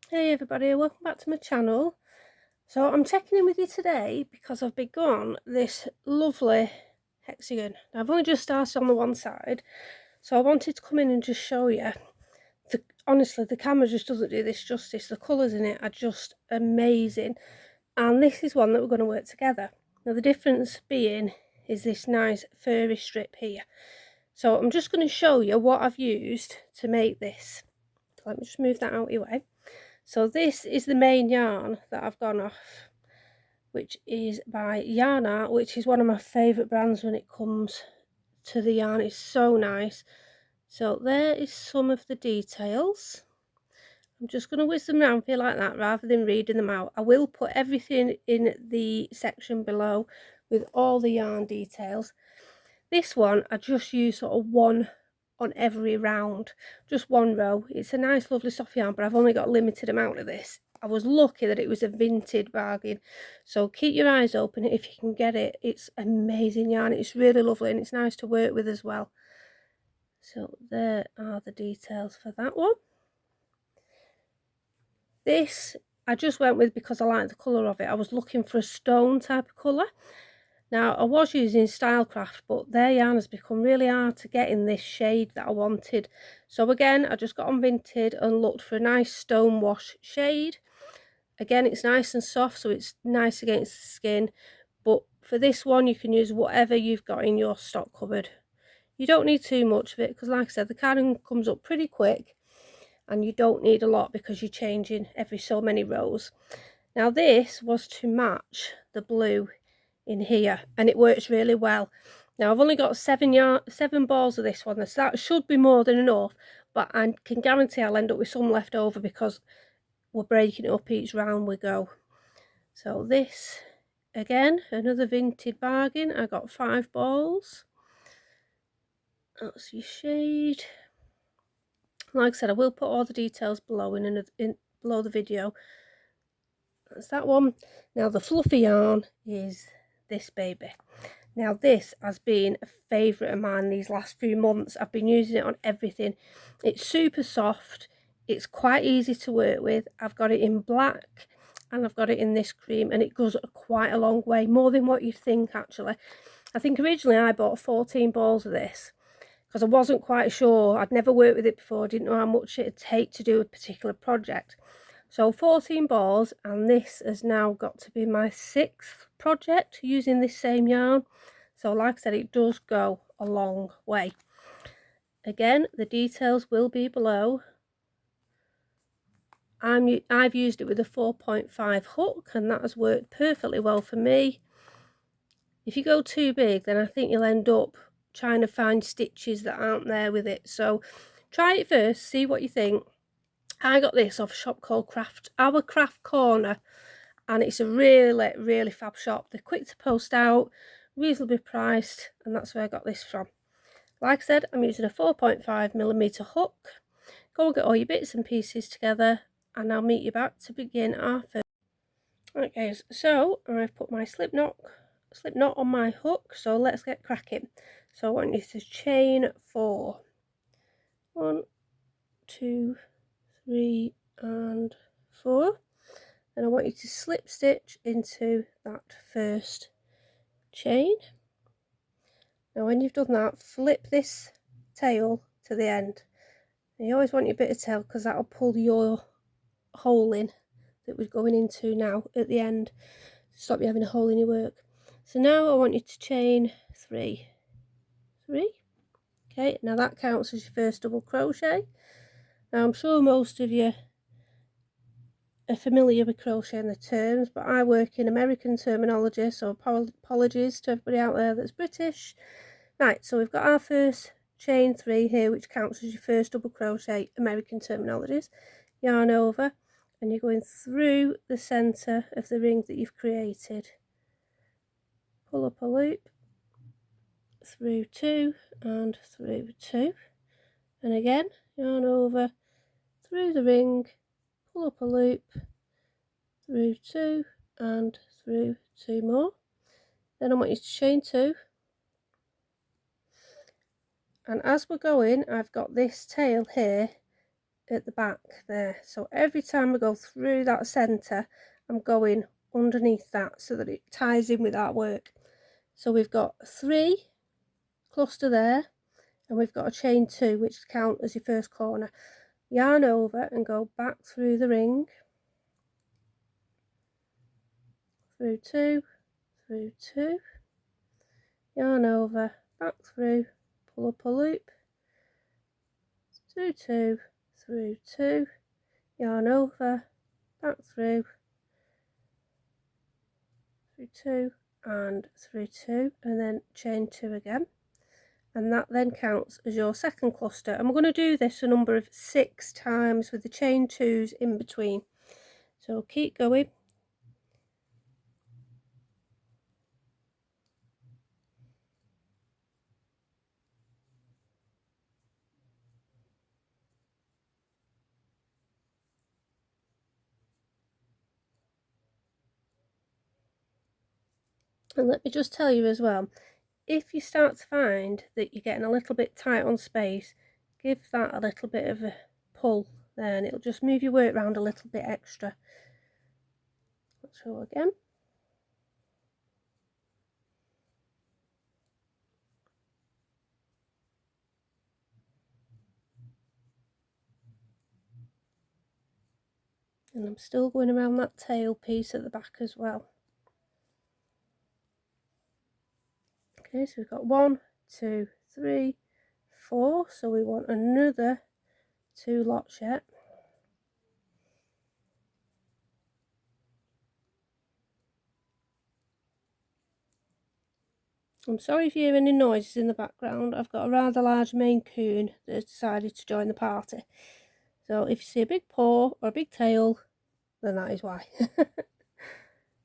Hey everybody, welcome back to my channel. So I'm checking in with you today because I've begun this lovely hexagon. Now, I've only just started on the one side, so I wanted to come in and just show you. Honestly, the camera just doesn't do this justice. The colours in it are just amazing, and this is one that we're going to work together. Now the difference being is this nice furry strip here. So I'm just going to show you what I've used to make this. So let me just move that out of your way. So this is the main yarn that I've gone off, which is by YarnArt, which is one of my favourite brands when it comes to the yarn. It's so nice. So there is some of the details. I'm just going to whiz them around for you like that rather than reading them out. I will put everything in the section below with all the yarn details. This one I just use sort of one on every round, just one row. It's a nice lovely soft yarn, but I've only got a limited amount of this. I was lucky that it was a vintage bargain, so keep your eyes open if you can get it. It's amazing yarn, it's really lovely, and it's nice to work with as well. So there are the details for that one. This I just went with because I like the colour of it. I was looking for a stone type of colour. Now, I was using Stylecraft, but their yarn has become really hard to get in this shade that I wanted. So again, I just got on Vinted and looked for a nice stone wash shade. Again, it's nice and soft, so it's nice against the skin. But for this one, you can use whatever you've got in your stock cupboard. You don't need too much of it, because like I said, the cardigan comes up pretty quick. And you don't need a lot because you're changing every so many rows. Now this was to match the blue in here, and it works really well. Now I've only got 7 balls of this one, so that should be more than enough, but I can guarantee I'll end up with some left over because we're breaking it up each round we go. So this, again, another vintage bargain. I got 5 balls. That's your shade. Like I said, I will put all the details below below the video. That's that one. Now the fluffy yarn is this baby. Now this has been a favourite of mine these last few months. I've been using it on everything. It's super soft. It's quite easy to work with. I've got it in black and I've got it in this cream, and it goes quite a long way, more than what you'd think actually. I think originally I bought 14 balls of this because I wasn't quite sure. I'd never worked with it before, didn't know how much it'd take to do a particular project. So 14 balls, and this has now got to be my 6th project using this same yarn. So like I said, it does go a long way. Again, the details will be below. I've used it with a 4.5 hook, and that has worked perfectly well for me. If you go too big, then I think you'll end up trying to find stitches that aren't there with it. So try it first, see what you think. I got this off a shop called Our Craft Corner, and it's a really fab shop. They're quick to post out, reasonably priced, and that's where I got this from. Like I said, I'm using a 4.5mm hook. Go and get all your bits and pieces together, and I'll meet you back to begin our first. Right guys, so I've put my slip knot on my hook, so let's get cracking. So I want you to chain 4. 1, 2, 3 and 4. And I want you to slip stitch into that first chain. Now when you've done that, flip this tail to the end. And you always want your bit of tail because that'll pull your hole in that we're going into now at the end, to stop you having a hole in your work. So now I want you to chain 3. Okay, now that counts as your first double crochet. Now I'm sure most of you are familiar with crochet and the terms, but I work in American terminology, so apologies to everybody out there that's British. Right, so we've got our first chain 3 here, which counts as your first double crochet, American terminologies. Yarn over, and you're going through the centre of the ring that you've created. Pull up a loop, through 2 and through 2, and again yarn over, through the ring, pull up a loop, through 2 and through 2 more. Then I want you to chain 2, and as we're going, I've got this tail here at the back there. So every time I go through that centre, I'm going underneath that so that it ties in with that work. So we've got 3 cluster there, and we've got a chain 2, which count as your first corner. Yarn over and go back through the ring, through 2, through 2, yarn over, back through, pull up a loop, through 2, through 2, yarn over, back through 2 and through 2, and then chain 2 again, and that then counts as your second cluster. And we're going to do this a number of 6 times with the chain 2s in between. So keep going. And let me just tell you as well, if you start to find that you're getting a little bit tight on space, give that a little bit of a pull there, and it'll just move your work around a little bit extra. Let's go again. And I'm still going around that tail piece at the back as well. Okay, so we've got 1, 2, 3, 4, so we want another 2 lots yet. I'm sorry if you hear any noises in the background. I've got a rather large Maine Coon that has decided to join the party. So if you see a big paw or a big tail, then that is why.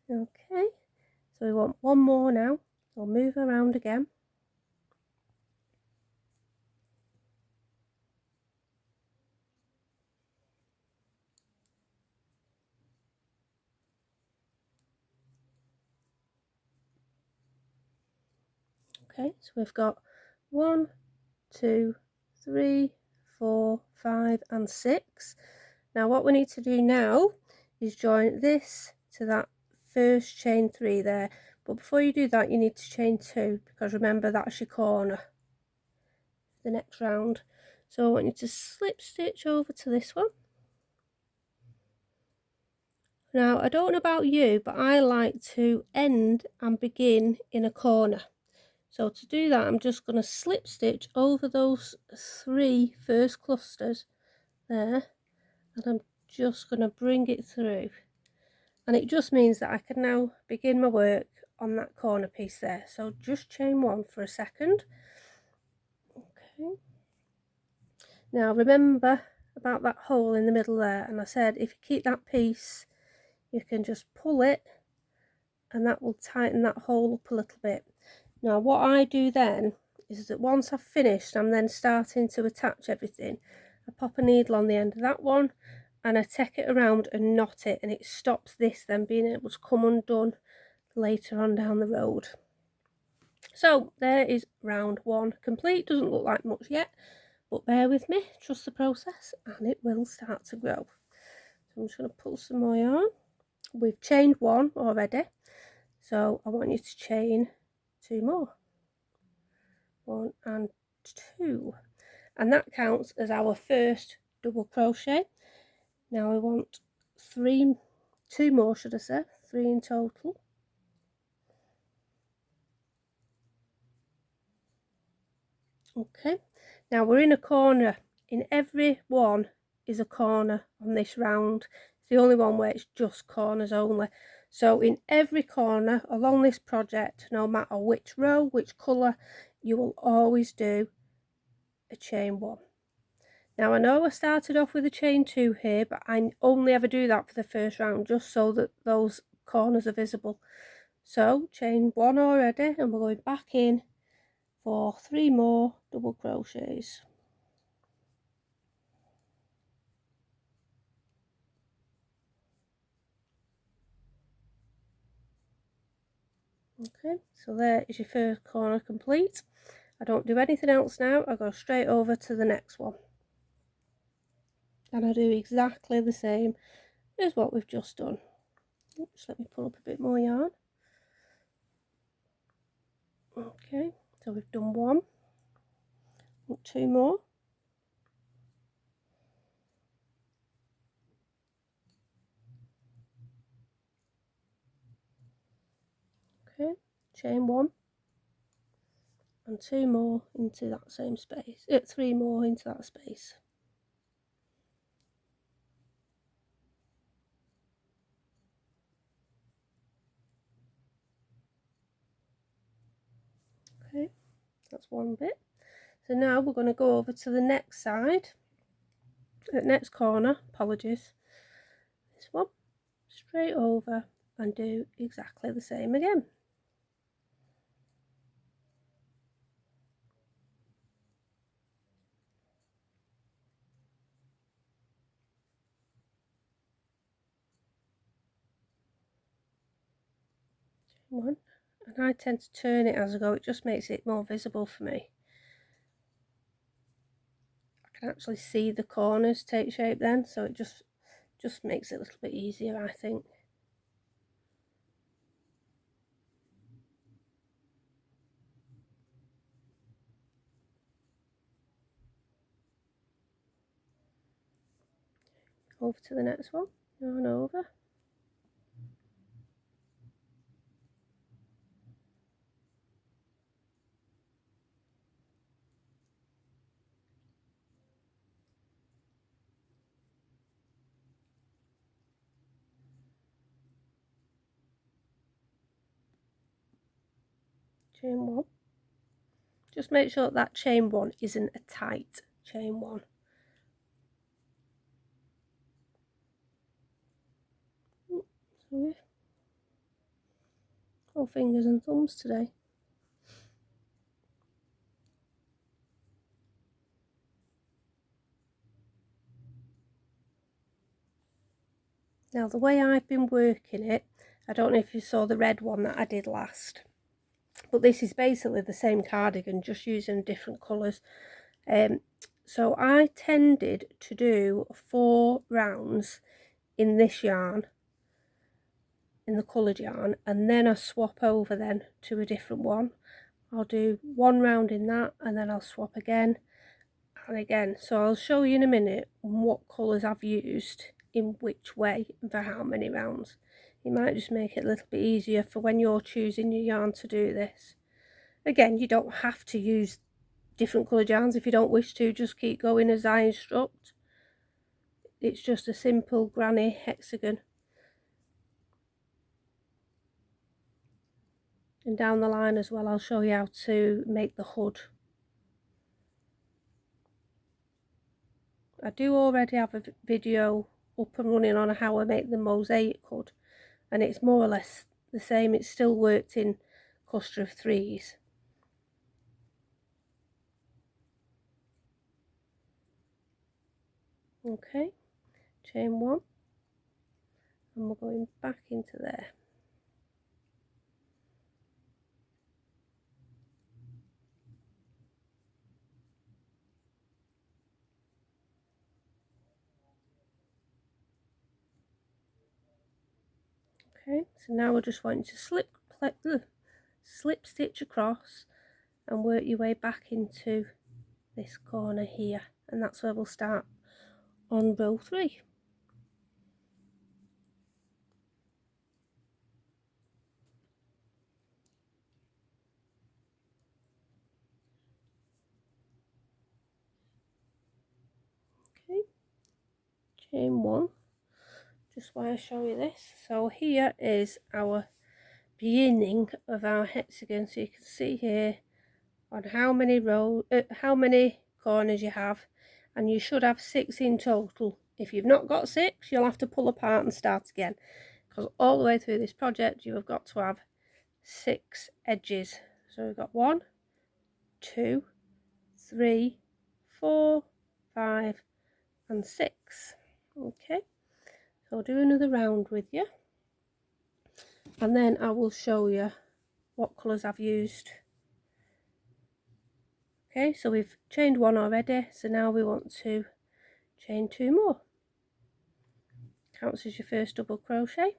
Okay, so we want 1 more now. So I'll move around again. Okay, so we've got 1, 2, 3, 4, 5 and 6. Now what we need to do now is join this to that first chain 3 there, but before you do that you need to chain 2, because remember that's your corner the next round. So I want you to slip stitch over to this one. Now I don't know about you, but I like to end and begin in a corner. So to do that, I'm just going to slip stitch over those 3 first clusters there, and I'm just going to bring it through, and it just means that I can now begin my work on that corner piece there. So just chain 1 for a second. Okay, now remember about that hole in the middle there, and I said if you keep that piece you can just pull it and that will tighten that hole up a little bit. Now what I do then is that once I've finished, I'm then starting to attach everything. I pop a needle on the end of that one and I take it around and knot it, and it stops this then being able to come undone later on down the road. So there is round 1 complete. Doesn't look like much yet, but bear with me, trust the process, and it will start to grow. So I'm just going to pull some more yarn. We've chained 1 already, so I want you to chain 2 more. 1 and 2, and that counts as our first double crochet. Now I want 2 more, should I say, 3 in total. Okay, now we're in a corner. In every one is a corner on this round. It's the only one where it's just corners only. So in every corner along this project, no matter which row, which colour, you will always do a chain 1. Now I know I started off with a chain 2 here, but I only ever do that for the first round, just so that those corners are visible. So chain 1 already, and we're going back in for 3 more double crochets. Okay, so there is your first corner complete. I don't do anything else now, I go straight over to the next one. and I do exactly the same as what we've just done. Just let me pull up a bit more yarn. Okay, so we've done one, 2 more. Okay, chain 1 and 2 more into that same space, 3 more into that space. Okay, that's one bit. So now we're going to go over to the next side, next corner, apologies, this one, straight over and do exactly the same again. One, and I tend to turn it as I go, it just makes it more visible for me. I can actually see the corners take shape then, so it just makes it a little bit easier, I think. Over to the next one, yarn over. Chain 1. Just make sure that chain 1 isn't a tight chain 1. Sorry. All fingers and thumbs today. Now the way I've been working it, I don't know if you saw the red one that I did last, but this is basically the same cardigan, just using different colours. So I tended to do 4 rounds in this yarn, in the coloured yarn, and then I swap over then to a different one. I'll do 1 round in that and then I'll swap again and again. So I'll show you in a minute what colours I've used in which way and for how many rounds. It might just make it a little bit easier for when you're choosing your yarn to do this. Again, you don't have to use different coloured yarns if you don't wish to, just keep going as I instruct. It's just a simple granny hexagon. And down the line as well, I'll show you how to make the hood. I do already have a video up and running on how I make the mosaic hood, and it's more or less the same. It's still worked in cluster of 3s. Okay, chain 1, and we're going back into there. Okay, so now we're just wanting to slip stitch across and work your way back into this corner here, and that's where we'll start on row 3. Okay, chain 1, just while I show you this. So here is our beginning of our hexagon, so you can see here on how many corners you have, and you should have 6 in total. If you've not got 6, you'll have to pull apart and start again, because all the way through this project you have got to have 6 edges. So we've got 1, 2, 3, 4, 5 and 6. Okay, so I'll do another round with you, and then I will show you what colours I've used. Okay, so we've chained 1 already, so now we want to chain 2 more. Counts as your first double crochet,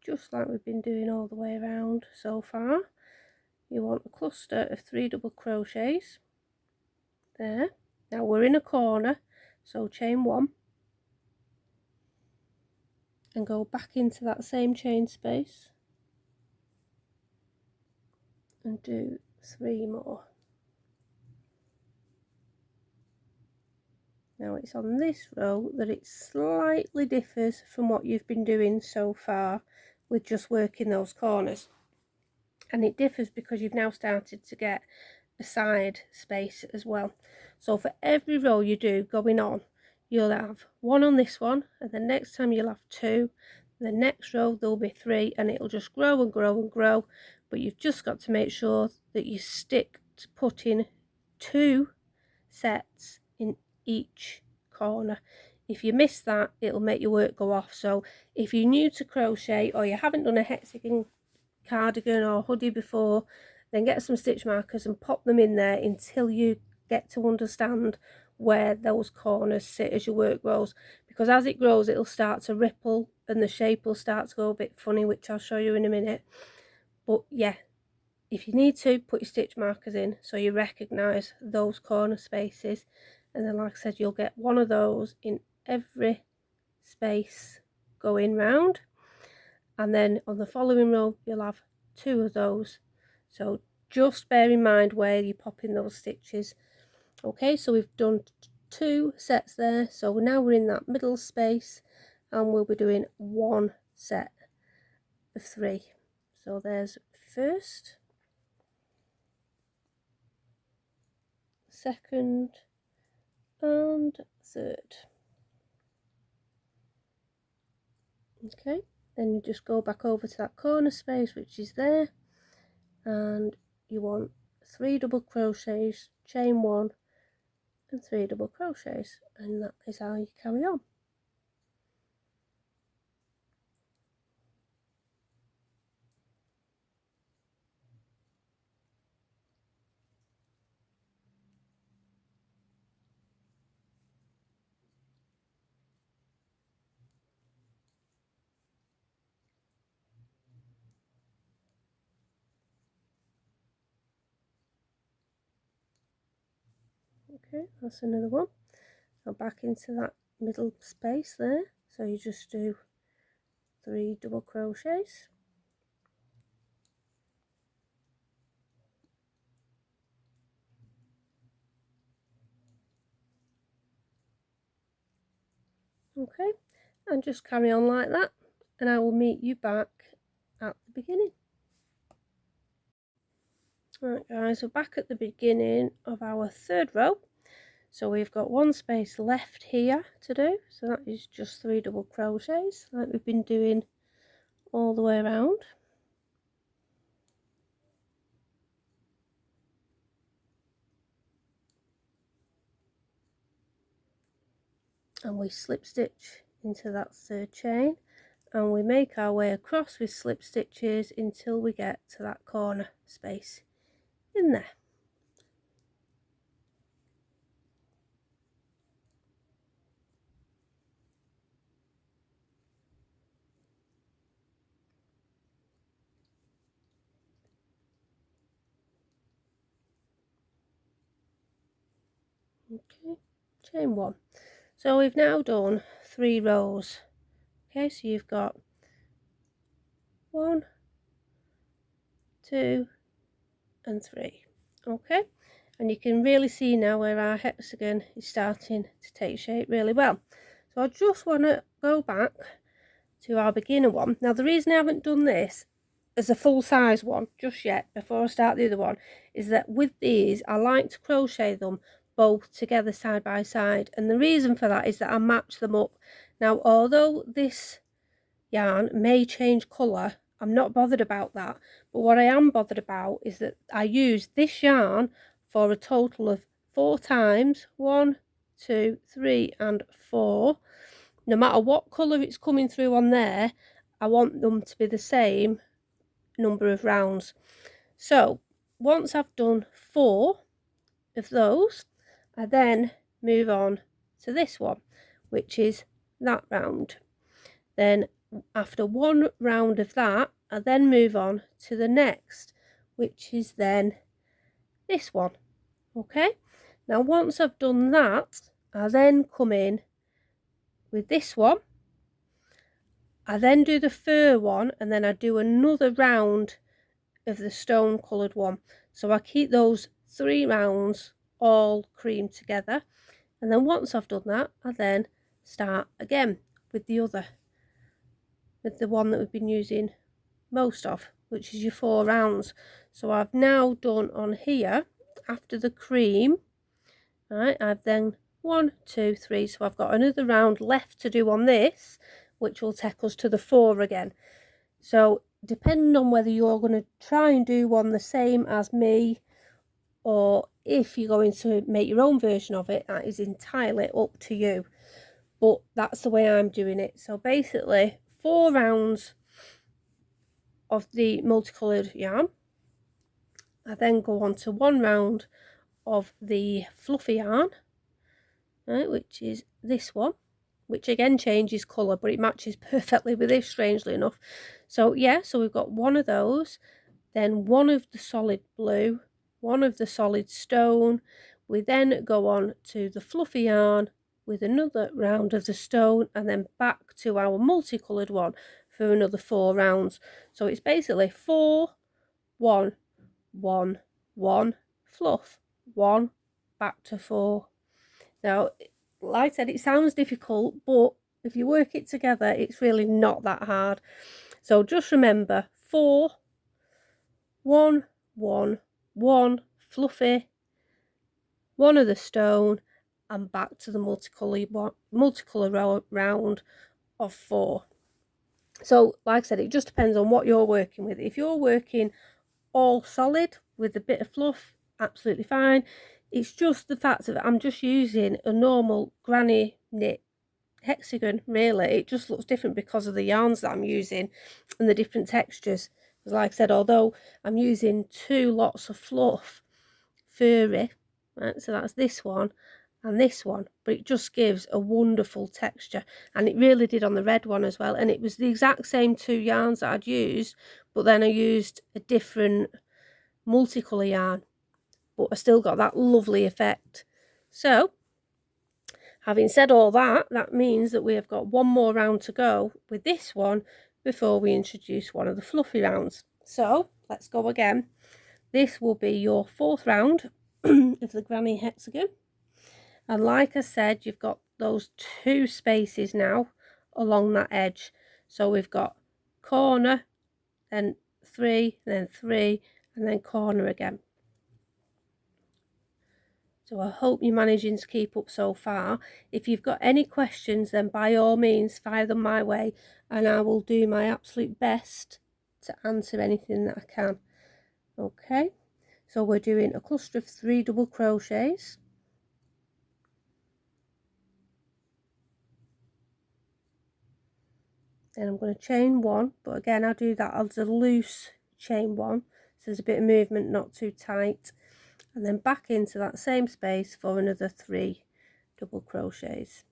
just like we've been doing all the way around so far. You want a cluster of 3 double crochets there. Now we're in a corner, so chain 1 and go back into that same chain space and do 3 more. Now it's on this row that it slightly differs from what you've been doing so far with just working those corners, and it differs because you've now started to get a side space as well. So for every row you do going on, you'll have 1 on this one, and the next time you'll have 2, the next row there'll be 3, and it'll just grow and grow and grow. But you've just got to make sure that you stick to putting 2 sets in each corner. If you miss that, it'll make your work go off. So if you're new to crochet or you haven't done a hexagon cardigan or hoodie before, then get some stitch markers and pop them in there until you get to understand where those corners sit as your work grows, because as it grows it'll start to ripple and the shape will start to go a bit funny, which I'll show you in a minute. But yeah, if you need to, put your stitch markers in so you recognise those corner spaces, and then like I said, you'll get 1 of those in every space going round, and then on the following row you'll have 2 of those. So just bear in mind where you pop in those stitches. Okay, so we've done 2 sets there, so now we're in that middle space and we'll be doing 1 set of 3. So there's first, second and third. Okay, then you just go back over to that corner space which is there, and you want 3 double crochets, chain 1 and 3 double crochets, and that is how you carry on. Okay, that's another one. So back into that middle space there, so you just do 3 double crochets, okay, and just carry on like that, and I will meet you back at the beginning. Right guys, we're back at the beginning of our 3rd row. So we've got 1 space left here to do, so that is just 3 double crochets like we've been doing all the way around. And we slip stitch into that 3rd chain, and we make our way across with slip stitches until we get to that corner space in there. Okay, chain 1. So we've now done 3 rows. Okay, so you've got 1, 2 and 3. Okay, and you can really see now where our hexagon is starting to take shape really well. So I just want to go back to our beginner one. Now the reason I haven't done this as a full size one just yet before I start the other one is that with these I like to crochet them both together side by side, and the reason for that is that I match them up. Now although this yarn may change colour, I'm not bothered about that, but what I am bothered about is that I use this yarn for a total of 4 times, 1, 2, 3 and 4. No matter what colour it's coming through on there, I want them to be the same number of rounds. So once I've done 4 of those, I then move on to this one, which is that round. Then after one round of that, I then move on to the next, which is then this one. Okay, now once I've done that, I then come in with this one. I then do the fur one, and then I do another round of the stone coloured one. So I keep those 3 rounds all creamed together, and then once I've done that, I then start again with the one that we've been using most of, which is your 4 rounds. So I've now done on here, after the cream, right, I've then 1, 2, 3, so I've got another round left to do on this, which will take us to the 4 again. So depending on whether you're going to try and do one the same as me, or if you're going to make your own version of it, that is entirely up to you. But that's the way I'm doing it. So basically 4 rounds of the multicoloured yarn. I then go on to 1 round of the fluffy yarn, right, which is this one, which again changes colour, but it matches perfectly with this, strangely enough. So yeah, so we've got 1 of those, then 1 of the solid blue, 1 of the solid stone. We then go on to the fluffy yarn with another round of the stone, and then back to our multicoloured one for another 4 rounds. So it's basically 4, 1, 1, 1, fluff, 1, back to 4. Now, like I said, it sounds difficult, but if you work it together, it's really not that hard. So just remember 4, 1, 1, 1, fluffy, 1 of the stone, and back to the multicolour round of 4. So like I said, it just depends on what you're working with. If you're working all solid with a bit of fluff, absolutely fine. It's just the fact that I'm just using a normal granny knit hexagon, really. It just looks different because of the yarns that I'm using and the different textures. Because like I said, although I'm using 2 lots of fluff, furry, right, so that's this one and this one, but it just gives a wonderful texture, and it really did on the red one as well. And it was the exact same 2 yarns that I'd used, but then I used a different multicolour yarn, but I still got that lovely effect. So having said all that, that means that we have got 1 more round to go with this one before we introduce one of the fluffy rounds. So let's go again. This will be your 4th round of the granny hexagon, and like I said, you've got those 2 spaces now along that edge. So we've got corner, then 3, then 3, and then corner again. So I hope you're managing to keep up so far. If you've got any questions, then by all means fire them my way, and I will do my absolute best to answer anything that I can. Okay, so we're doing a cluster of 3 double crochets. Then I'm going to chain 1, but again I'll do that as a loose chain 1, so there's a bit of movement, not too tight, and then back into that same space for another 3 double crochets.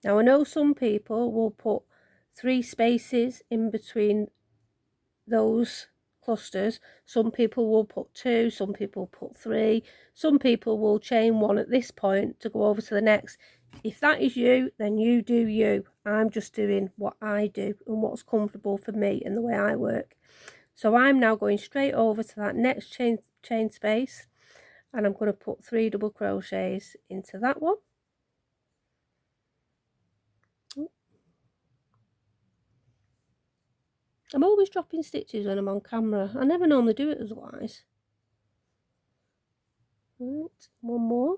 Now I know some people will put 3 spaces in between those clusters, some people will put 2, some people put 3, some people will chain 1 at this point to go over to the next. If that is you, then you do you. I'm just doing what I do and what's comfortable for me and the way I work. So I'm now going straight over to that next chain space, and I'm going to put 3 double crochets into that one. I'm always dropping stitches when I'm on camera. I never normally do it otherwise. Right, 1 more.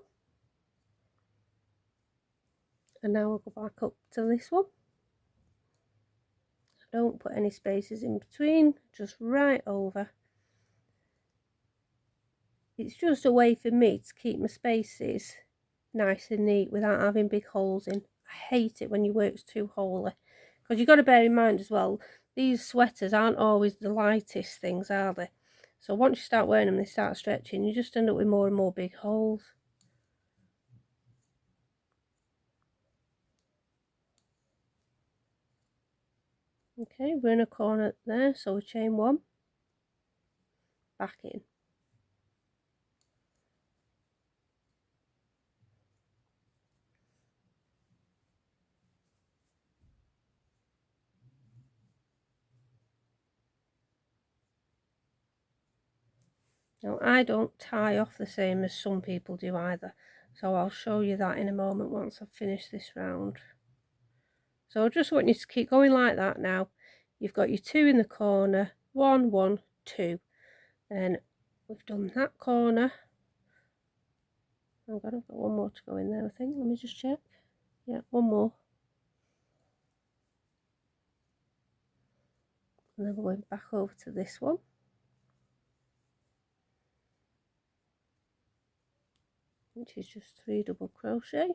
And now I'll go back up to this one. I don't put any spaces in between, just right over. It's just a way for me to keep my spaces nice and neat without having big holes in. I hate it when your work's too holy, because you've got to bear in mind as well, these sweaters aren't always the lightest things, are they? So once you start wearing them, they start stretching. You just end up with more and more big holes. Okay, we're in a corner there, so we chain 1, back in. Now I don't tie off the same as some people do either, so I'll show you that in a moment once I've finished this round. So I just want you to keep going like that now. You've got your 2 in the corner, 1, 1, 2. Then we've done that corner. I've got one more to go in there, I think. Let me just check. Yeah, one more. And then we're going back over to this one. Which is just 3 double crochet.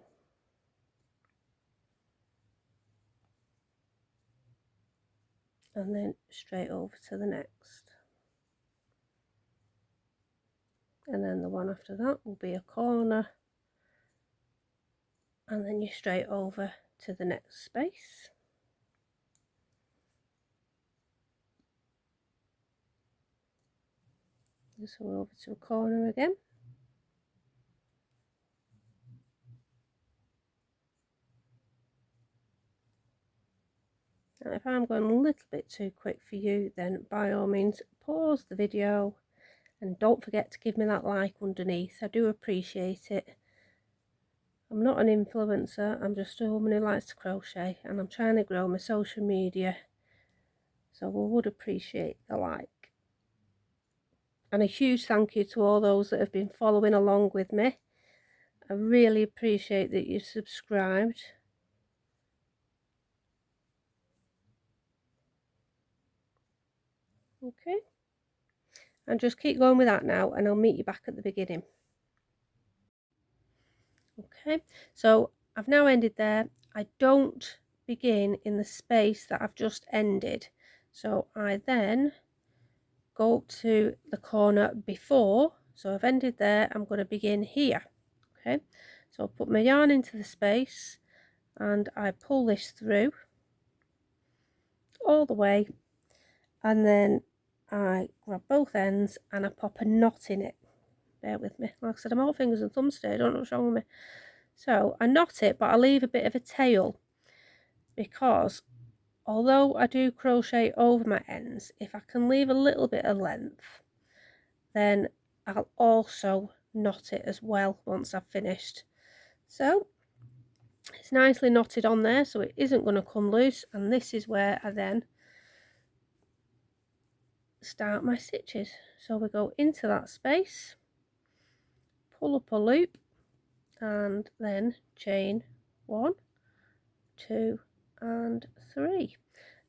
And then straight over to the next. And then the one after that will be a corner. And then you're straight over to the next space. So we're over to a corner again. Now if I'm going a little bit too quick for you, then by all means pause the video and don't forget to give me that like underneath. I do appreciate it. I'm not an influencer, I'm just a woman who likes to crochet, and I'm trying to grow my social media, so we would appreciate the like. And a huge thank you to all those that have been following along with me. I really appreciate that you've subscribed. Okay, and just keep going with that now, and I'll meet you back at the beginning. Okay, so I've now ended there. I don't begin in the space that I've just ended, so I then go up to the corner before. So I've ended there, I'm going to begin here. Okay, so I'll put my yarn into the space and I pull this through all the way, and then I grab both ends and I pop a knot in it. Bear with me, like I said, I'm all fingers and thumbs today, I don't know what's wrong with me. So I knot it, but I leave a bit of a tail, because although I do crochet over my ends, if I can leave a little bit of length, then I'll also knot it as well once I've finished. So it's nicely knotted on there, so it isn't going to come loose, and this is where I then start my stitches. So we go into that space, pull up a loop, and then chain 1, 2 and 3.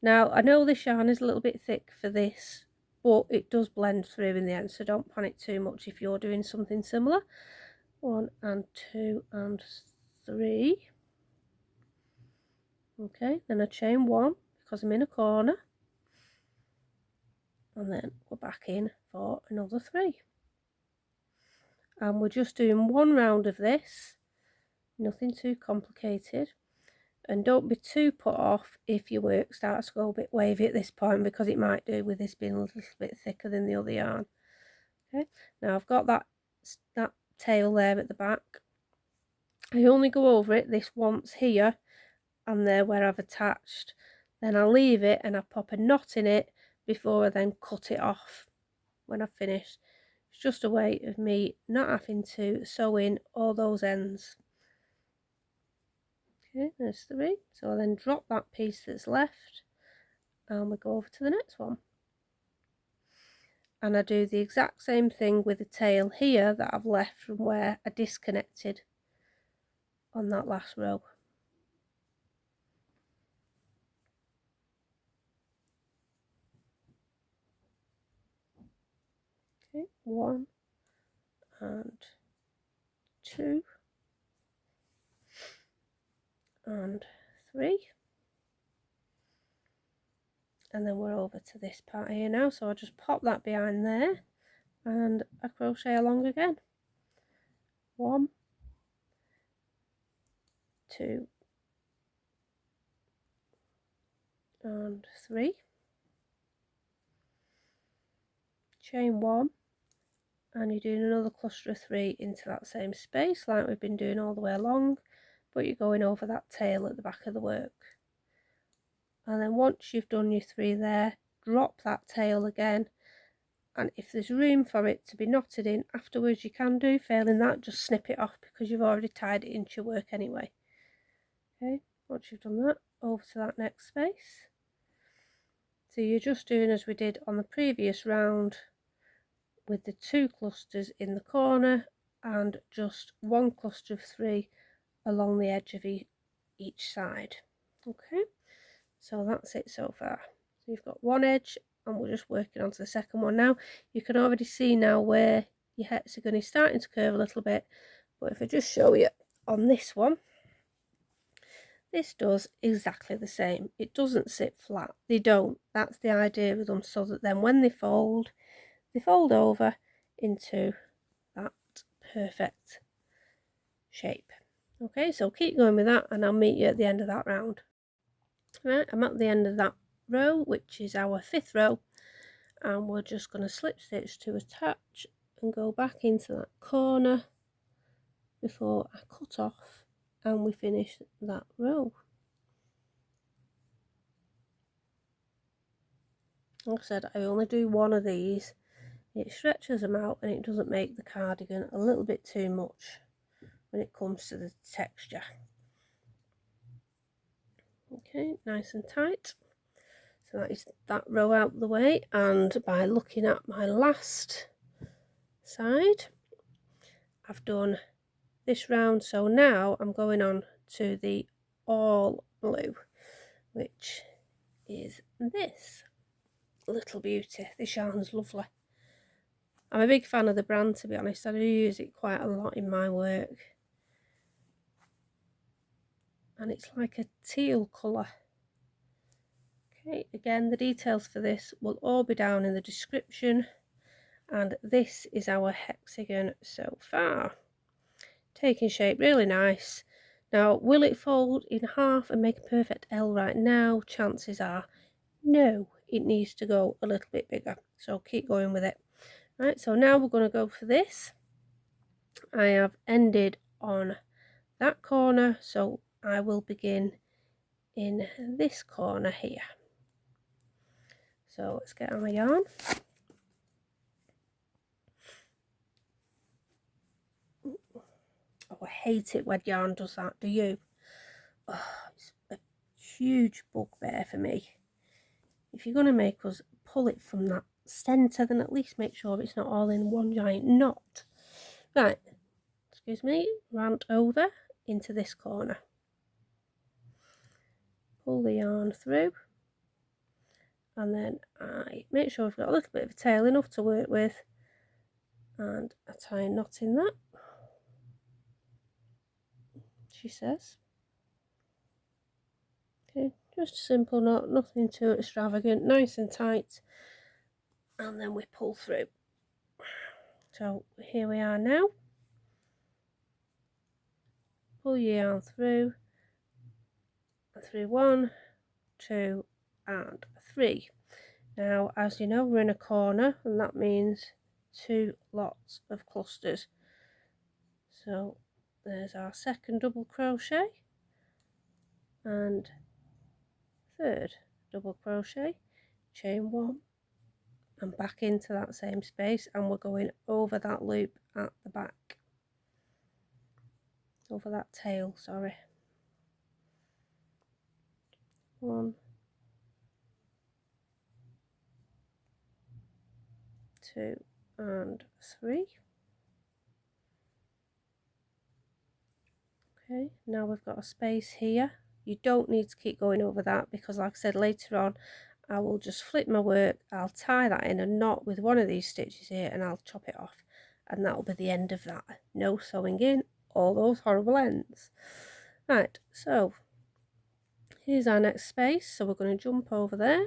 Now I know this yarn is a little bit thick for this, but it does blend through in the end, so don't panic too much if you're doing something similar. 1 and 2 and 3. Okay, then I chain 1 because I'm in a corner, and then we're back in for another 3. And we're just doing one round of this, nothing too complicated. And don't be too put off if your work starts to go a bit wavy at this point, because it might do with this being a little bit thicker than the other yarn. Okay, now I've got that tail there at the back. I only go over it this once here and there where I've attached, then I leave it and I pop a knot in it before I then cut it off when I've finished. It's just a way of me not having to sew in all those ends. Okay, there's 3. So I then drop that piece that's left and we go over to the next one. And I do the exact same thing with the tail here that I've left from where I disconnected on that last row. Okay, 1 and 2 and 3, and then we're over to this part here now, so I'll just pop that behind there and a crochet along again. 1, 2 and 3, chain 1, and you're doing another cluster of 3 into that same space like we've been doing all the way along, but you're going over that tail at the back of the work. And then once you've done your 3 there, drop that tail again, and if there's room for it to be knotted in afterwards you can do. Failing that, just snip it off because you've already tied it into your work anyway. Okay, once you've done that, over to that next space. So you're just doing as we did on the previous round, with the 2 clusters in the corner and just 1 cluster of 3 along the edge of each side. Okay, so that's it so far. So you've got one edge and we're just working on to the second one now. You can already see now where your hexagon is starting to curve a little bit, but if I just show you on this one, this does exactly the same. It doesn't sit flat. They don't. That's the idea with them, so that then when they fold over into that perfect shape. Okay, so keep going with that and I'll meet you at the end of that round. Right, I'm at the end of that row, which is our 5th row, and we're just going to slip stitch to attach and go back into that corner before I cut off and we finish that row. Like I said, I only do one of these. It stretches them out and it doesn't make the cardigan a little bit too much when it comes to the texture. Okay, nice and tight. So that is that row out the way, and by looking at my last side, I've done this round. So now I'm going on to the all blue, which is this little beauty. This yarn's lovely. I'm a big fan of the brand, to be honest. I do use it quite a lot in my work, and it's like a teal colour. Okay, again, the details for this will all be down in the description, and this is our hexagon so far. Taking shape really nice. Now, will it fold in half and make a perfect L right now? Chances are no, it needs to go a little bit bigger, so keep going with it. Right, so now we're going to go for this. I have ended on that corner, so I will begin in this corner here. So let's get our yarn. Oh, I hate it when yarn does that, do you? Oh, it's a huge bugbear for me. If you're going to make us pull it from that centre, then at least make sure it's not all in one giant knot. Right, excuse me, round over into this corner. Pull the yarn through, and then I make sure I've got a little bit of a tail, enough to work with, and I tie a knot in that, she says. Okay, just a simple knot, nothing too extravagant, nice and tight, and then we pull through. So here we are now. Pull your yarn through 1, 2 and 3. Now, as you know, we're in a corner, and that means 2 lots of clusters. So there's our second double crochet and third double crochet, chain 1 and back into that same space, and we're going over that loop at the back, over that tail, sorry. 1, 2 and 3. Okay, now we've got a space here. You don't need to keep going over that, because like I said, later on I will just flip my work, I'll tie that in a knot with one of these stitches here, and I'll chop it off, and that'll be the end of that. No sewing in all those horrible ends. Right, so here's our next space, so we're going to jump over there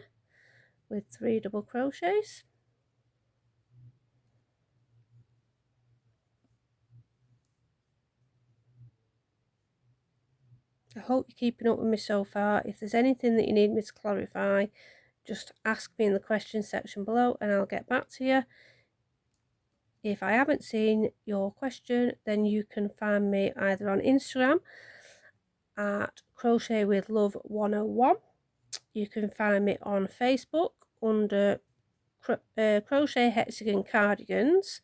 with 3 double crochets, I hope you're keeping up with me so far. If there's anything that you need me to clarify, just ask me in the question section below and I'll get back to you. If I haven't seen your question, then you can find me either on Instagram at Crochet with Love 101. You can find me on Facebook under Crochet Hexagon Cardigans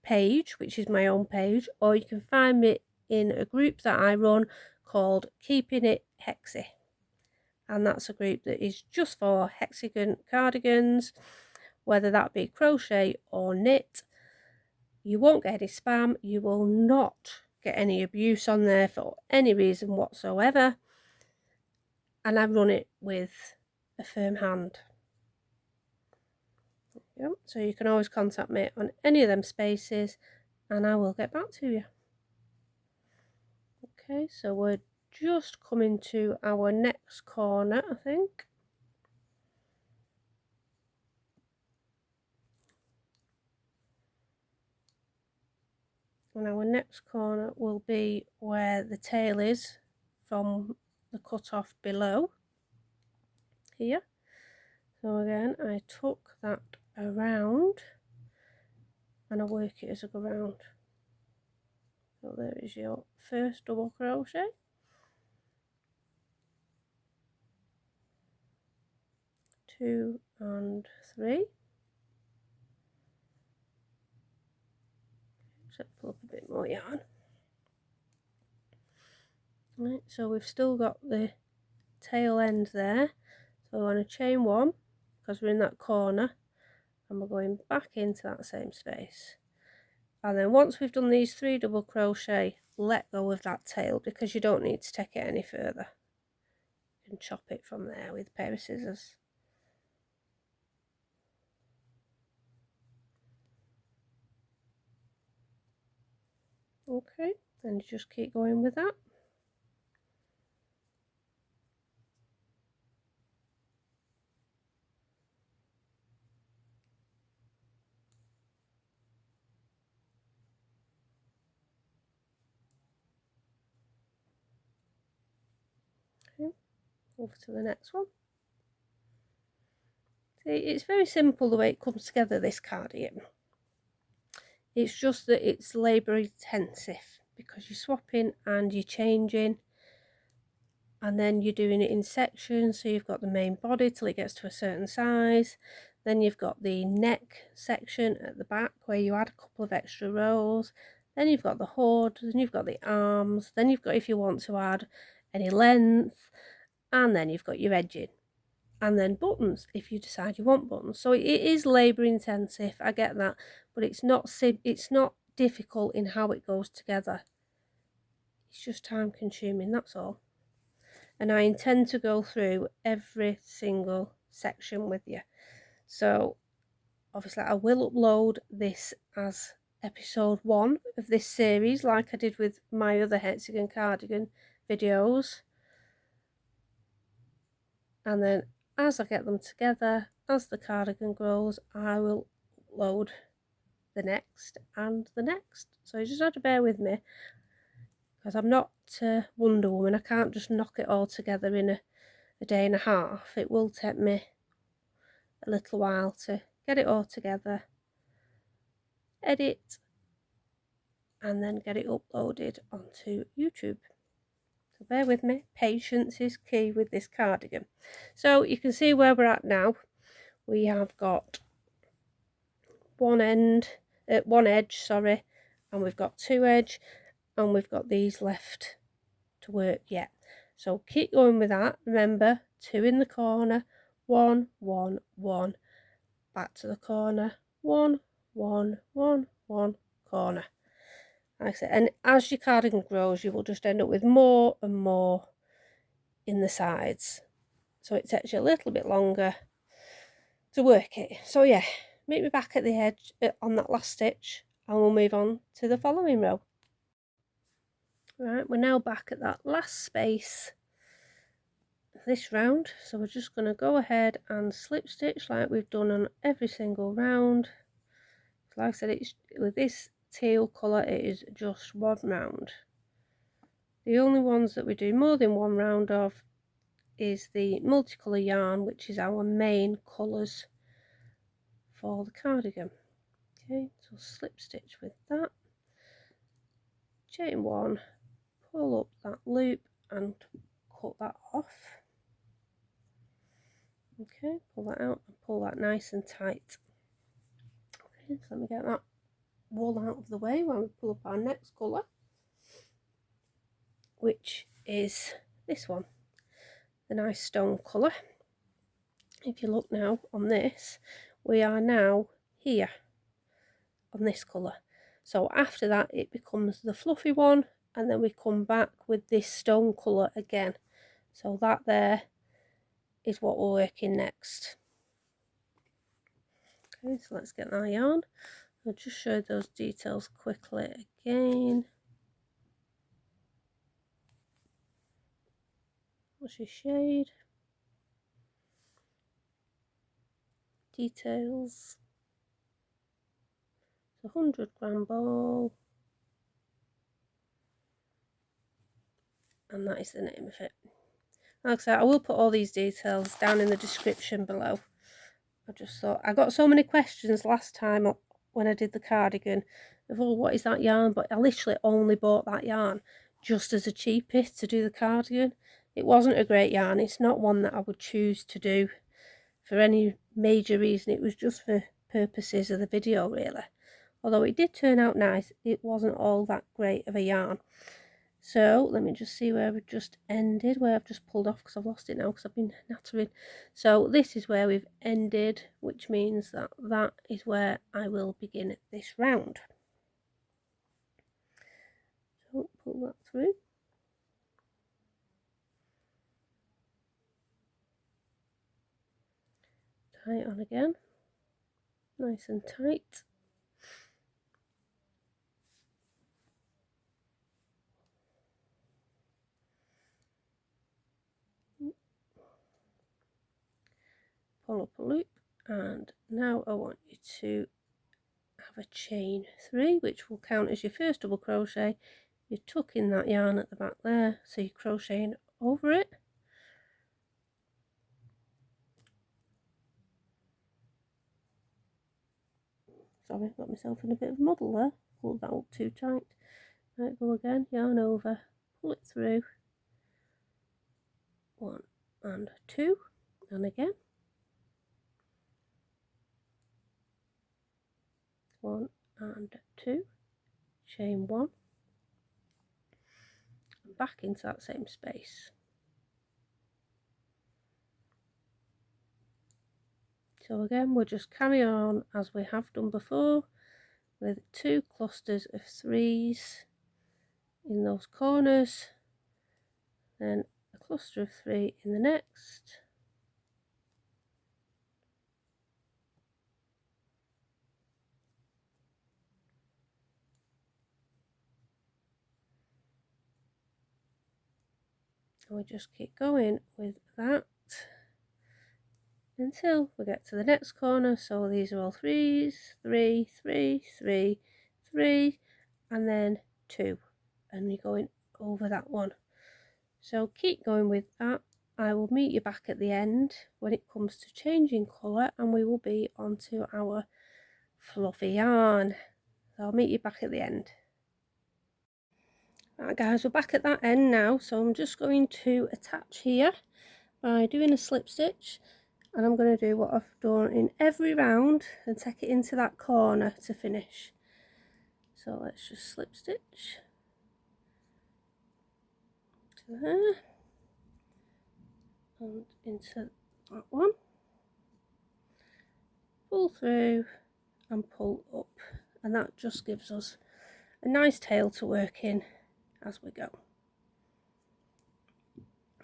page, which is my own page, or you can find me in a group that I run called Keeping It Hexy, and that's a group that is just for hexagon cardigans, whether that be crochet or knit. You won't get any spam, you will not get any abuse on there for any reason whatsoever, and I run it with a firm hand. Yep. So you can always contact me on any of them spaces and I will get back to you. Okay, so we're just coming to our next corner, I think. And our next corner will be where the tail is from the cut off below here. So again, I tuck that around and I work it as I go round. So there is your first double crochet. 2 and 3. Just pull up a bit more yarn. Right, so we've still got the tail end there. So we're going to chain 1 because we're in that corner, and we're going back into that same space. And then once we've done these 3 double crochet, let go of that tail because you don't need to take it any further. You can chop it from there with a pair of scissors. Okay, and you just keep going with that. Okay, over to the next one. See, it's very simple the way it comes together, this cardigan. It's just that it's labour intensive because you're swapping and you're changing, and then you're doing it in sections. So you've got the main body till it gets to a certain size, then you've got the neck section at the back where you add a couple of extra rows, then you've got the hood, then you've got the arms, then you've got, if you want to add any length, and then you've got your edging, and then buttons if you decide you want buttons. So it is labour intensive, I get that, but it's not difficult in how it goes together. It's just time consuming, that's all. And I intend to go through every single section with you. So obviously I will upload this as episode 1 of this series, like I did with my other hexagon cardigan videos. And then as I get them together, as the cardigan grows, I will upload the next and the next. So you just have to bear with me, because I'm not Wonder Woman. I can't just knock it all together in a day and a half. It will take me a little while to get it all together, edit, and then get it uploaded onto YouTube. So bear with me, patience is key with this cardigan. So you can see where we're at now. We have got one edge, sorry, and we've got 2 edge, and we've got these left to work yet. So keep going with that. Remember, 2 in the corner, 1 1 1, back to the corner, 1 1 1 1, corner. Like I said, and as your cardigan grows, you will just end up with more and more in the sides, so it takes you a little bit longer to work it. So yeah, meet me back at the edge on that last stitch, and we'll move on to the following row. Right, we're now back at that last space this round, so we're just going to go ahead and slip stitch like we've done on every single round. Like I said, it's with this teal colour, it is just 1 round. The only ones that we do more than one round of is the multicolour yarn, which is our main colours for the cardigan. Okay, so slip stitch with that, chain one, pull up that loop and cut that off. Okay, pull that out and pull that nice and tight. Okay, so let me get that wool out of the way while we pull up our next colour, which is this one, the nice stone colour. If you look now on this, we are now here on this colour. So after that it becomes the fluffy one, and then we come back with this stone colour again. So that there is what we're working next. Okay, so let's get that yarn. I'll just show those details quickly again. What's your shade? Details. It's a 100-gram ball. And that is the name of it. Like I said, I will put all these details down in the description below. I just thought, I got so many questions last time when I did the cardigan of, oh, what is that yarn? But I literally only bought that yarn just as a cheapie to do the cardigan. It wasn't a great yarn. It's not one that I would choose to do for any major reason. It was just for purposes of the video, really. Although it did turn out nice, it wasn't all that great of a yarn. So let me just see where we've just ended, where I've just pulled off because I've lost it now because I've been nattering. So this is where we've ended, which means that that is where I will begin this round. So pull that through. Tie it on again, nice and tight. Pull up a loop, and now I want you to have a chain 3, which will count as your first double crochet. You're tucking that yarn at the back there, so you're crocheting over it. Sorry, got myself in a bit of a muddle there. Pulled that up too tight. Right, go again, yarn over, pull it through. 1 and 2, and again. 1 and 2, chain 1, and back into that same space. So again, we'll just carry on as we have done before, with 2 clusters of 3s in those corners, then a cluster of 3 in the next, and we just keep going with that until we get to the next corner. So these are all 3s, 3, 3, 3, 3, and then 2, and you're going over that one. So keep going with that. I will meet you back at the end when it comes to changing colour, and we will be onto our fluffy yarn. So I'll meet you back at the end. Right guys, we're back at that end now, so I'm just going to attach here by doing a slip stitch, and I'm going to do what I've done in every round and take it into that corner to finish. So let's just slip stitch to there and into that one, pull through and pull up, and that just gives us a nice tail to work in as we go.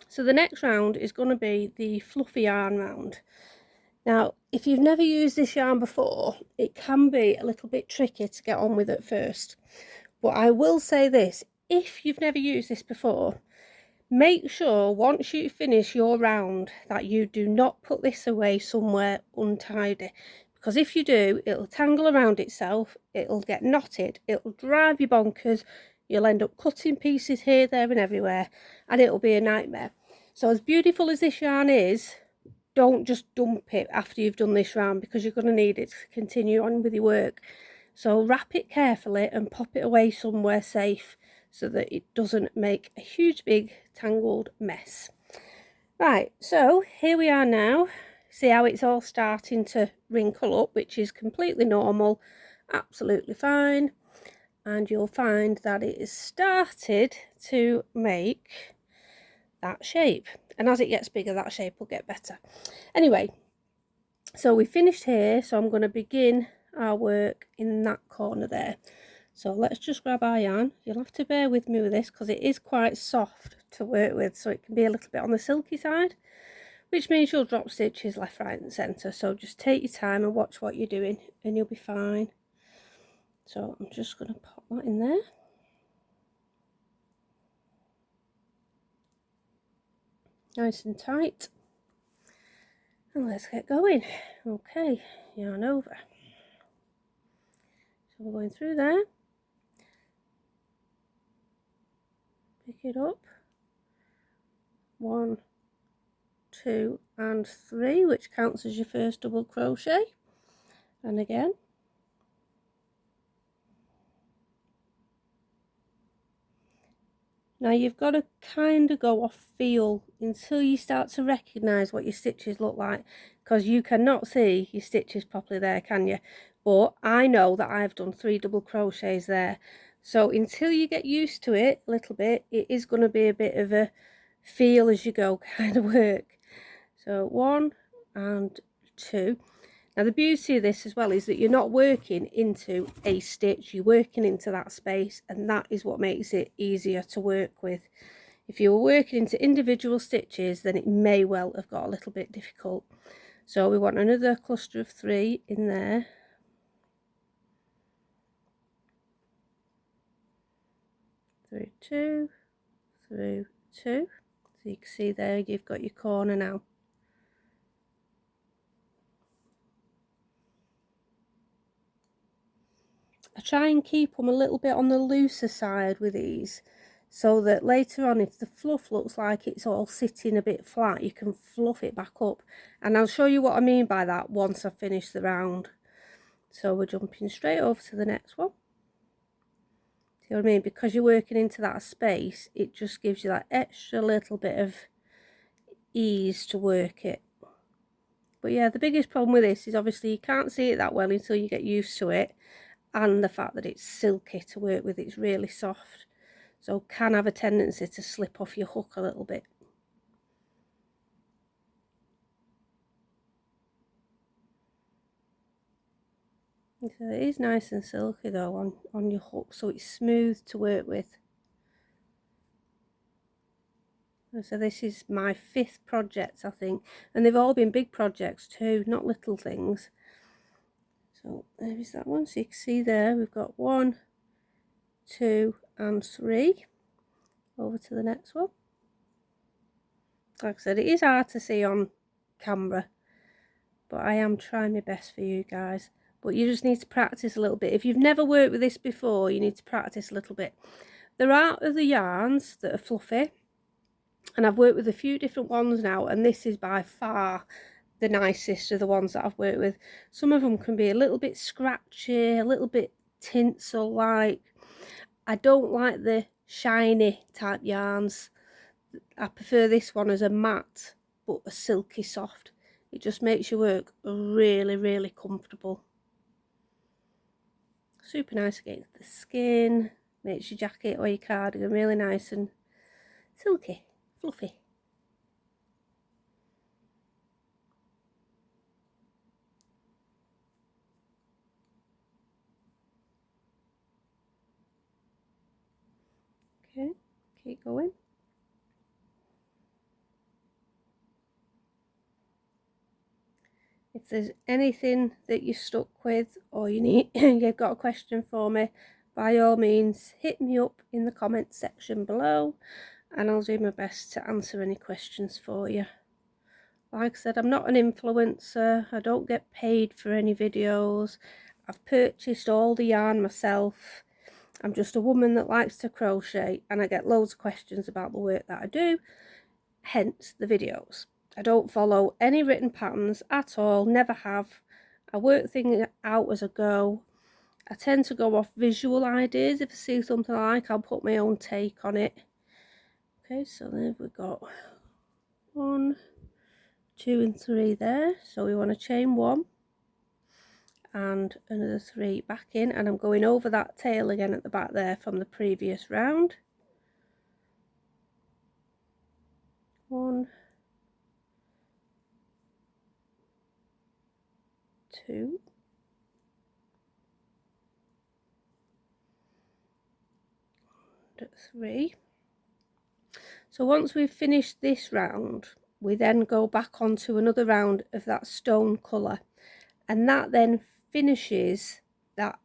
So the next round is going to be the fluffy yarn round. Now, if you've never used this yarn before, it can be a little bit tricky to get on with at first. But I will say this, if you've never used this before, make sure once you finish your round that you do not put this away somewhere untidy. Because if you do, it'll tangle around itself, it'll get knotted, it'll drive you bonkers, You'll end up cutting pieces here, there and everywhere, and it'll be a nightmare. So as beautiful as this yarn is, don't just dump it after you've done this round, because you're going to need it to continue on with your work. So wrap it carefully and pop it away somewhere safe so that it doesn't make a huge big tangled mess. Right, so here we are now. See how it's all starting to wrinkle up, which is completely normal, absolutely fine. And you'll find that it has started to make that shape. And as it gets bigger, that shape will get better. Anyway, so we finished here, so I'm going to begin our work in that corner there. So let's just grab our yarn. You'll have to bear with me with this because it is quite soft to work with, so it can be a little bit on the silky side, which means you'll drop stitches left, right and centre. So just take your time and watch what you're doing and you'll be fine. So I'm just going to pop that in there. Nice and tight. And let's get going. Okay, yarn over. So we're going through there. Pick it up. 1, 2 and 3, which counts as your first double crochet. And again. Now you've got to kind of go off feel until you start to recognise what your stitches look like, because you cannot see your stitches properly there, can you? But I know that I've done 3 double crochets there. So until you get used to it a little bit, it is going to be a bit of a feel as you go kind of work. So 1 and 2. Now the beauty of this as well is that you're not working into a stitch, you're working into that space, and that is what makes it easier to work with. If you were working into individual stitches, then it may well have got a little bit difficult. So we want another cluster of 3 in there. Through 2, through 2. So you can see there you've got your corner now. I try and keep them a little bit on the looser side with these, so that later on, if the fluff looks like it's all sitting a bit flat, you can fluff it back up. And I'll show you what I mean by that once I've finished the round. So we're jumping straight over to the next one. See what I mean? Because you're working into that space, it just gives you that extra little bit of ease to work it. But yeah, the biggest problem with this is obviously you can't see it that well until you get used to it. And the fact that it's silky to work with, it's really soft, so can have a tendency to slip off your hook a little bit. So it is nice and silky though on your hook, so it's smooth to work with. And so this is my 5th project, I think, and they've all been big projects too, not little things. So there is that one. So you can see there we've got 1, 2 and 3. Over to the next one. Like I said, it is hard to see on camera, but I am trying my best for you guys. But you just need to practice a little bit. If you've never worked with this before, you need to practice a little bit. There are other yarns that are fluffy, and I've worked with a few different ones now, and this is by far the nicest of the ones that I've worked with. Some of them can be a little bit scratchy, a little bit tinsel like. I don't like the shiny type yarns. I prefer this one as a matte but a silky soft. It just makes your work really, really comfortable. Super nice against the skin, makes your jacket or your cardigan really nice and silky, fluffy. Okay, keep going. If there's anything that you're stuck with or you need, you've got a question for me, by all means hit me up in the comment section below and I'll do my best to answer any questions for you. Like I said, I'm not an influencer, I don't get paid for any videos, I've purchased all the yarn myself, I'm just a woman that likes to crochet, and I get loads of questions about the work that I do, hence the videos. I don't follow any written patterns at all, never have. I work things out as I go. I tend to go off visual ideas. If I see something I like, I'll put my own take on it. Okay, so there we've got 1, 2 and 3 there. So we want to chain 1 and another 3 back in, and I'm going over that tail again at the back there from the previous round. 1, 2, 3. So once we've finished this round, we then go back onto another round of that stone colour, and that then finishes that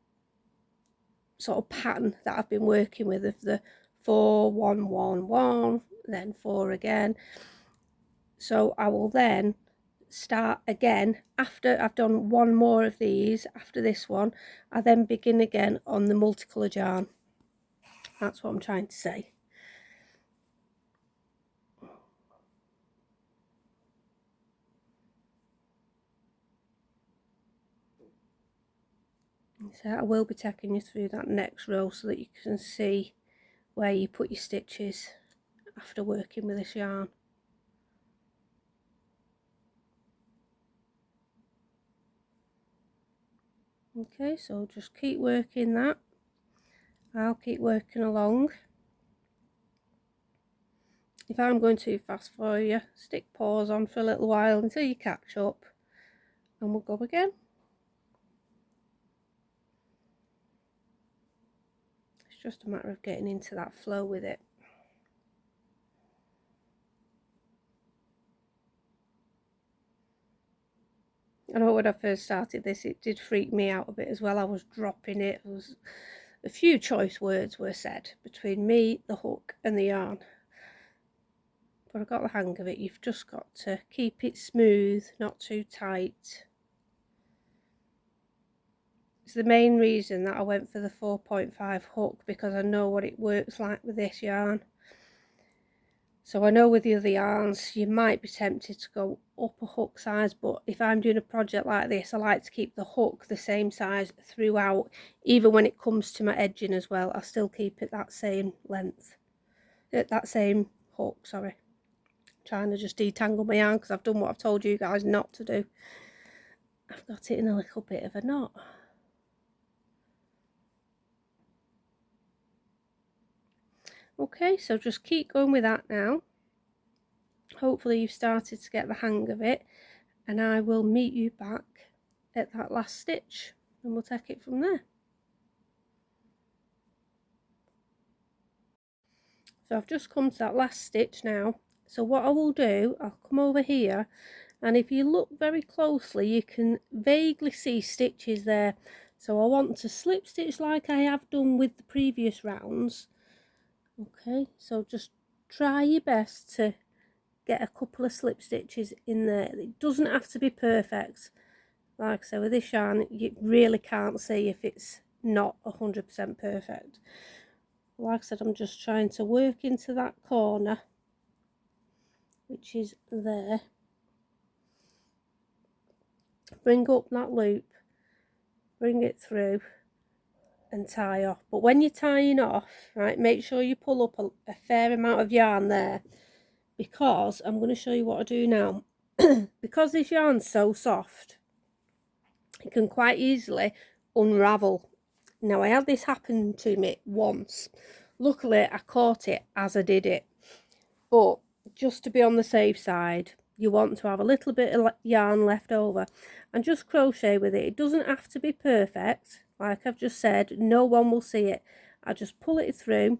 sort of pattern that I've been working with of the 4 1 1 1, then 4 again. So I will then start again after I've done one more of these. After this one, I then begin again on the multicoloured yarn. That's what I'm trying to say. So I will be taking you through that next row so that you can see where you put your stitches after working with this yarn. Okay, so just keep working that. I'll keep working along. If I'm going too fast for you, stick pause on for a little while until you catch up, and we'll go again. It's just a matter of getting into that flow with it. I know when I first started this, it did freak me out a bit as well. I was dropping it. A few choice words were said between me, the hook and the yarn. But I got the hang of it. You've just got to keep it smooth, not too tight. It's the main reason that I went for the 4.5 hook, because I know what it works like with this yarn. So I know with the other yarns you might be tempted to go up a hook size, but if I'm doing a project like this, I like to keep the hook the same size throughout. Even when it comes to my edging as well, I still keep it that same length, that same hook, sorry. I'm trying to just detangle my yarn because I've done what I've told you guys not to do. I've got it in a little bit of a knot. Okay, so just keep going with that now. Hopefully you've started to get the hang of it, and I will meet you back at that last stitch and we'll take it from there. So I've just come to that last stitch now. So what I will do, I'll come over here, and if you look very closely you can vaguely see stitches there. So I want to slip stitch like I have done with the previous rounds. Okay, so just try your best to get a couple of slip stitches in there. It doesn't have to be perfect. Like I said, with this yarn you really can't see if it's not 100% perfect. Like I said, I'm just trying to work into that corner, which is there. Bring up that loop, bring it through and tie off. But when you're tying off, right, make sure you pull up a fair amount of yarn there, because I'm going to show you what I do now. Because this yarn's so soft, it can quite easily unravel. Now I had this happen to me once. Luckily I caught it as I did it, but just to be on the safe side, you want to have a little bit of yarn left over and just crochet with it. It doesn't have to be perfect, like I've just said, no one will see it. I just pull it through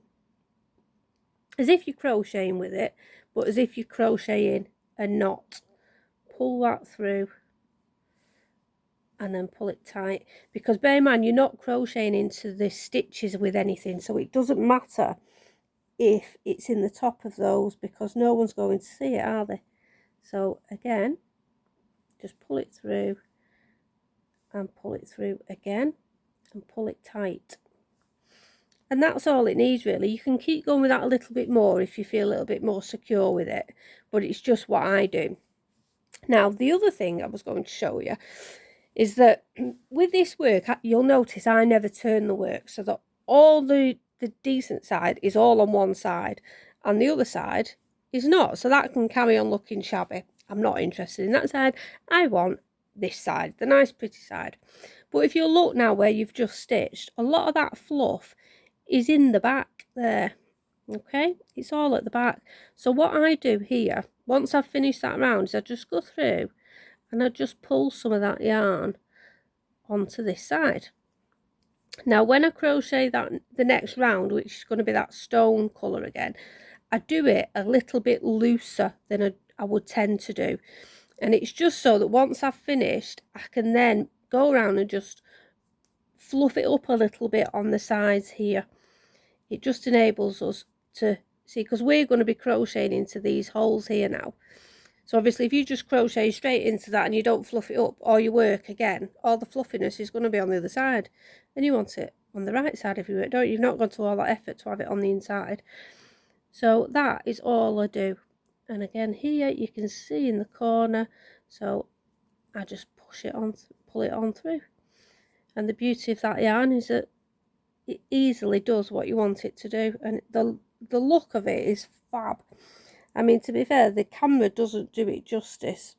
as if you're crocheting with it, but as if you're crocheting a knot. Pull that through and then pull it tight, because bear in mind you're not crocheting into the stitches with anything, so it doesn't matter if it's in the top of those, because no one's going to see it, are they? So again, just pull it through and pull it through again and pull it tight. And that's all it needs really. You can keep going with that a little bit more if you feel a little bit more secure with it, but it's just what I do. Now the other thing I was going to show you is that with this work, you'll notice I never turn the work, so that all the decent side is all on one side and the other side is not, so that can carry on looking shabby. I'm not interested in that side. I want this side, the nice pretty side. But if you look now where you've just stitched, a lot of that fluff is in the back there. Okay, it's all at the back. So what I do here, once I've finished that round, is I just go through and I just pull some of that yarn onto this side. Now when I crochet that the next round, which is going to be that stone colour again, I do it a little bit looser than I would tend to do, and it's just so that once I've finished I can then go around and just fluff it up a little bit on the sides here. It just enables us to see, because we're going to be crocheting into these holes here now. So obviously if you just crochet straight into that and you don't fluff it up, or you work again, all the fluffiness is going to be on the other side, and you want it on the right side if you work, don't you? You've not gone to all that effort to have it on the inside. So that is all I do. And again here you can see in the corner, so I just push it on, pull it on through. And the beauty of that yarn is that it easily does what you want it to do, and the look of it is fab. I mean, to be fair, the camera doesn't do it justice,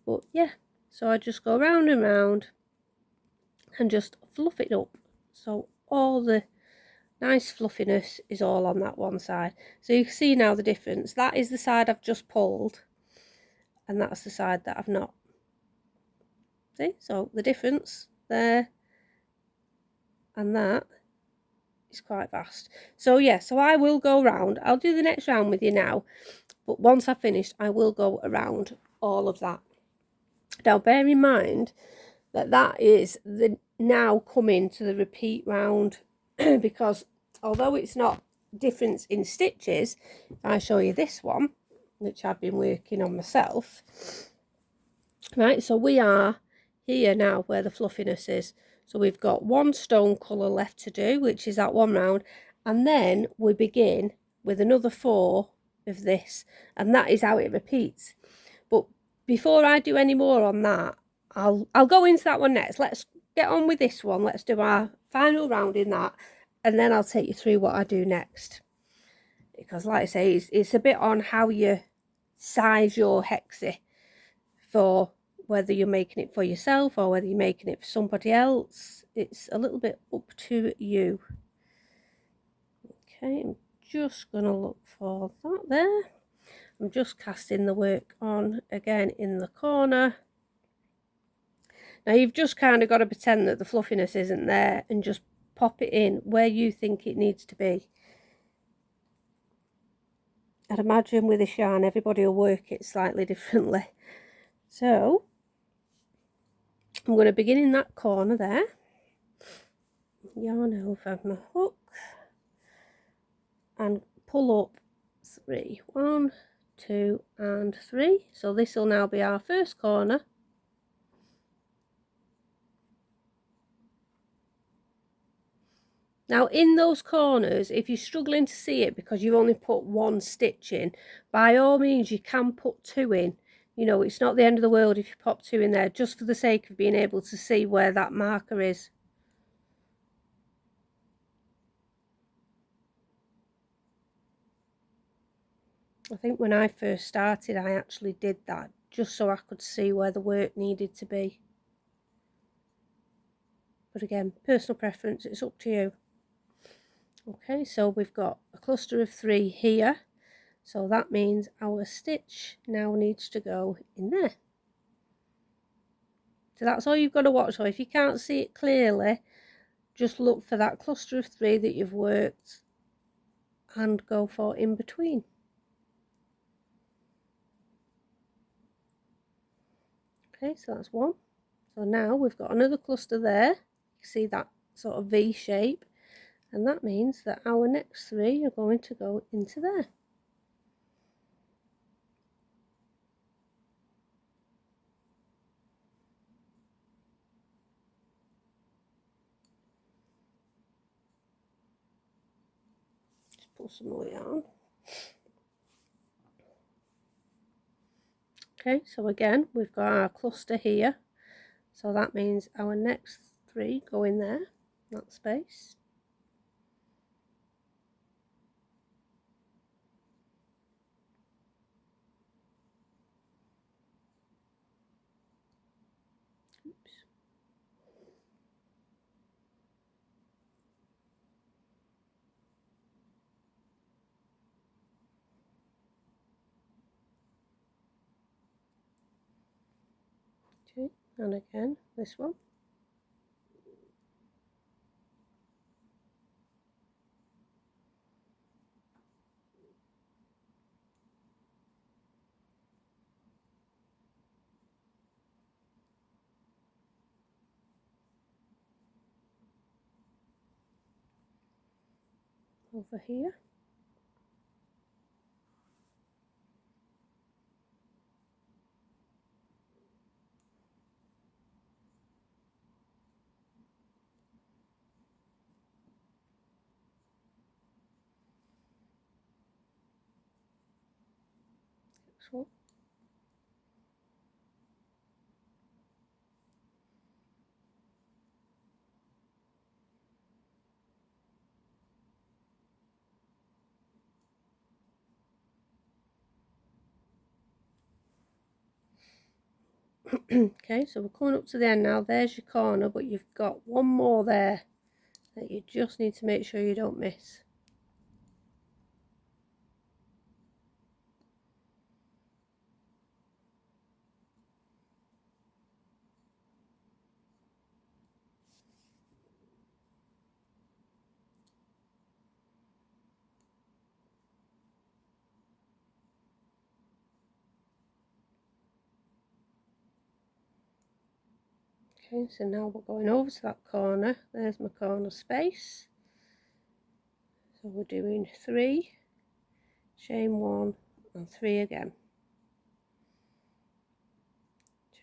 but yeah. So I just go round and round and just fluff it up, so all the nice fluffiness is all on that one side. So you can see now the difference. That is the side I've just pulled, and that's the side that I've not. See, so the difference there and that is quite vast. So yeah, so I will go round. I'll do the next round with you now, but once I've finished I will go around all of that. Now bear in mind that that is the now coming to the repeat round because although it's not difference in stitches, if I show you this one, which I've been working on myself, right, so we are here now where the fluffiness is. So we've got one stone colour left to do, which is that one round, and then we begin with another 4 of this, and that is how it repeats. But before I do any more on that, I'll go into that one next. Let's get on with this one. Let's do our final round in that, and then I'll take you through what I do next. Because like I say, it's a bit on how you size your hexie for whether you're making it for yourself or whether you're making it for somebody else. It's a little bit up to you. Okay, I'm just going to look for that there. I'm just casting the work on again in the corner. Now you've just kind of got to pretend that the fluffiness isn't there and just pop it in where you think it needs to be. I'd imagine with this yarn everybody will work it slightly differently. So I'm going to begin in that corner there, yarn over my hook and pull up 3. 1, 2 and 3. So this will now be our first corner. Now in those corners, if you're struggling to see it because you've only put 1 stitch in, by all means you can put 2 in. You know, it's not the end of the world if you pop 2 in there, just for the sake of being able to see where that marker is. I think when I first started I actually did that just so I could see where the work needed to be. But again, personal preference, it's up to you. Okay, so we've got a cluster of 3 here. So that means our stitch now needs to go in there. So that's all you've got to watch. So if you can't see it clearly, just look for that cluster of 3 that you've worked and go for in between. Okay, so that's 1. So now we've got another cluster there. You see that sort of V shape, and that means that our next 3 are going to go into there. pull some more yarn. Okay, so again we've got our cluster here, so that means our next 3 go in there, that space. Oops. Okay, and again this one. Over here. Next one. Okay, so we're coming up to the end now. There's your corner, but you've got one more there that you just need to make sure you don't miss. Okay, so now we're going over to that corner. There's my corner space. So we're doing 3, chain 1 and 3 again.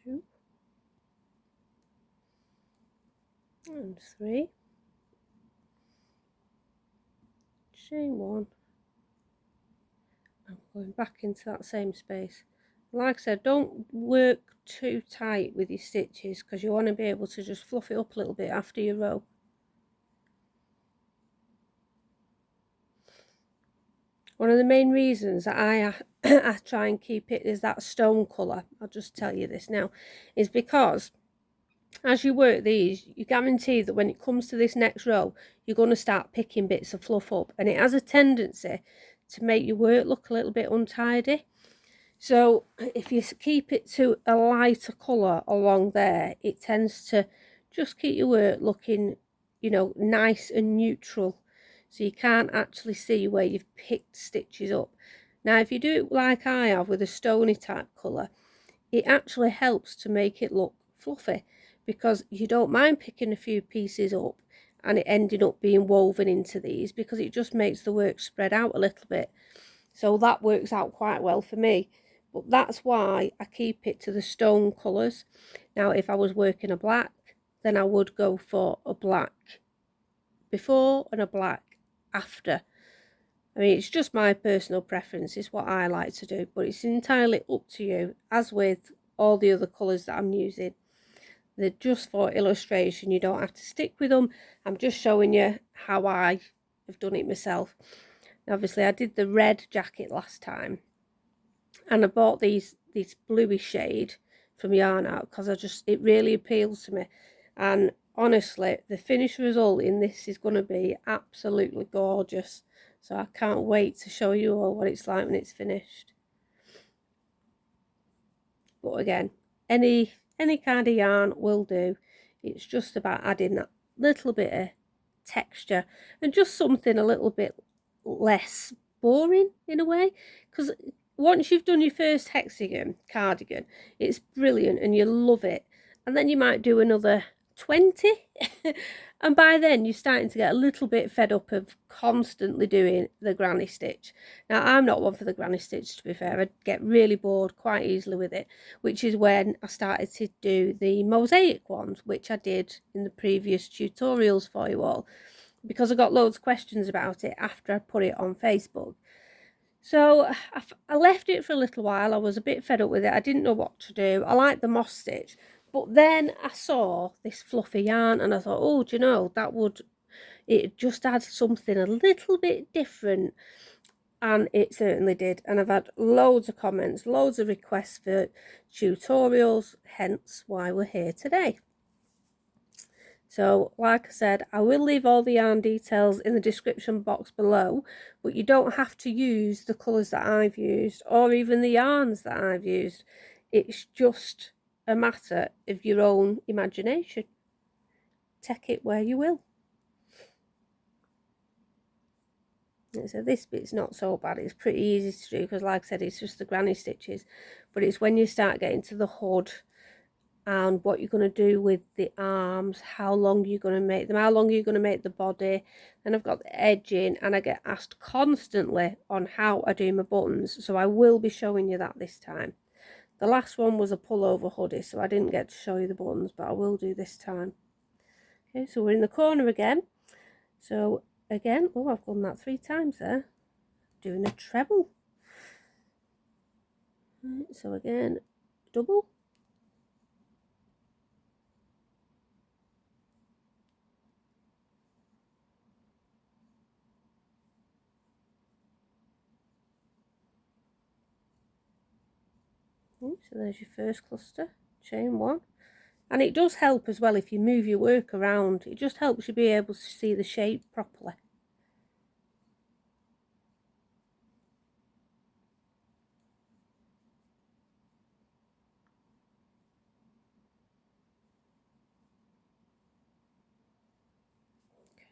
2 and 3, chain 1, and going back into that same space. Like I said, don't work too tight with your stitches because you want to be able to just fluff it up a little bit after your row. One of the main reasons that I try and keep it is that stone colour, I'll just tell you this now, is because as you work these, you guarantee that when it comes to this next row, you're going to start picking bits of fluff up, and it has a tendency to make your work look a little bit untidy. So if you keep it to a lighter colour along there, it tends to just keep your work looking, you know, nice and neutral. So you can't actually see where you've picked stitches up. Now, if you do it like I have with a stony type colour, it actually helps to make it look fluffy because you don't mind picking a few pieces up and it ending up being woven into these because it just makes the work spread out a little bit. So that works out quite well for me. But that's why I keep it to the stone colours. Now, if I was working a black, then I would go for a black before and a black after. I mean, it's just my personal preference. It's what I like to do, but it's entirely up to you, as with all the other colours that I'm using. They're just for illustration. You don't have to stick with them. I'm just showing you how I have done it myself. Now, obviously, I did the red jacket last time, and I bought this bluey shade from YarnArt because it really appeals to me. And honestly, the finished result in this is going to be absolutely gorgeous. So I can't wait to show you all what it's like when it's finished. But again, any kind of yarn will do. It's just about adding that little bit of texture and just something a little bit less boring in a way, because once you've done your first hexagon cardigan, it's brilliant and you love it, and then you might do another 20 and by then you're starting to get a little bit fed up of constantly doing the granny stitch. Now, I'm not one for the granny stitch, to be fair. I get really bored quite easily with it, which is when I started to do the mosaic ones, which I did in the previous tutorials for you all. because I got loads of questions about it after I put it on Facebook. So I left it for a little while. I was a bit fed up with it. I didn't know what to do. I liked the moss stitch, but then I saw this fluffy yarn and I thought, oh, do you know, it just adds something a little bit different. And it certainly did. And I've had loads of comments, loads of requests for tutorials, hence why we're here today. So, like I said, I will leave all the yarn details in the description box below, but you don't have to use the colours that I've used or even the yarns that I've used. It's just a matter of your own imagination. Take it where you will. So this bit's not so bad. It's pretty easy to do because, like I said, it's just the granny stitches. But it's when you start getting to the hood and what you're going to do with the arms, how long you're going to make them, how long you're going to make the body. Then I've got the edging, and I get asked constantly on how I do my buttons, so I will be showing you that this time. The last one was a pullover hoodie, so I didn't get to show you the buttons, but I will do this time. Okay, so we're in the corner again. So again, oh, I've done that 3 times there, doing a treble. Right, so again, double. So there's your first cluster, chain 1, and it does help as well if you move your work around. It just helps you be able to see the shape properly.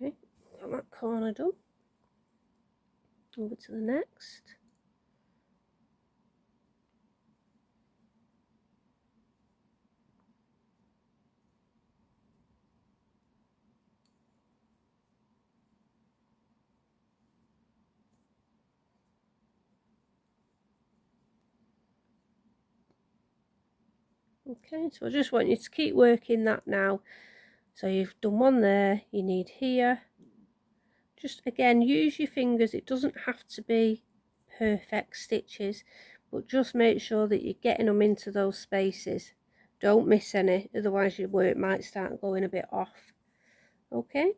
Okay, got that corner done. Over to the next. Okay, so I just want you to keep working that now. So you've done one there, you need here. Just again, use your fingers. It doesn't have to be perfect stitches, but just make sure that you're getting them into those spaces. Don't miss any, otherwise your work might start going a bit off. Okay,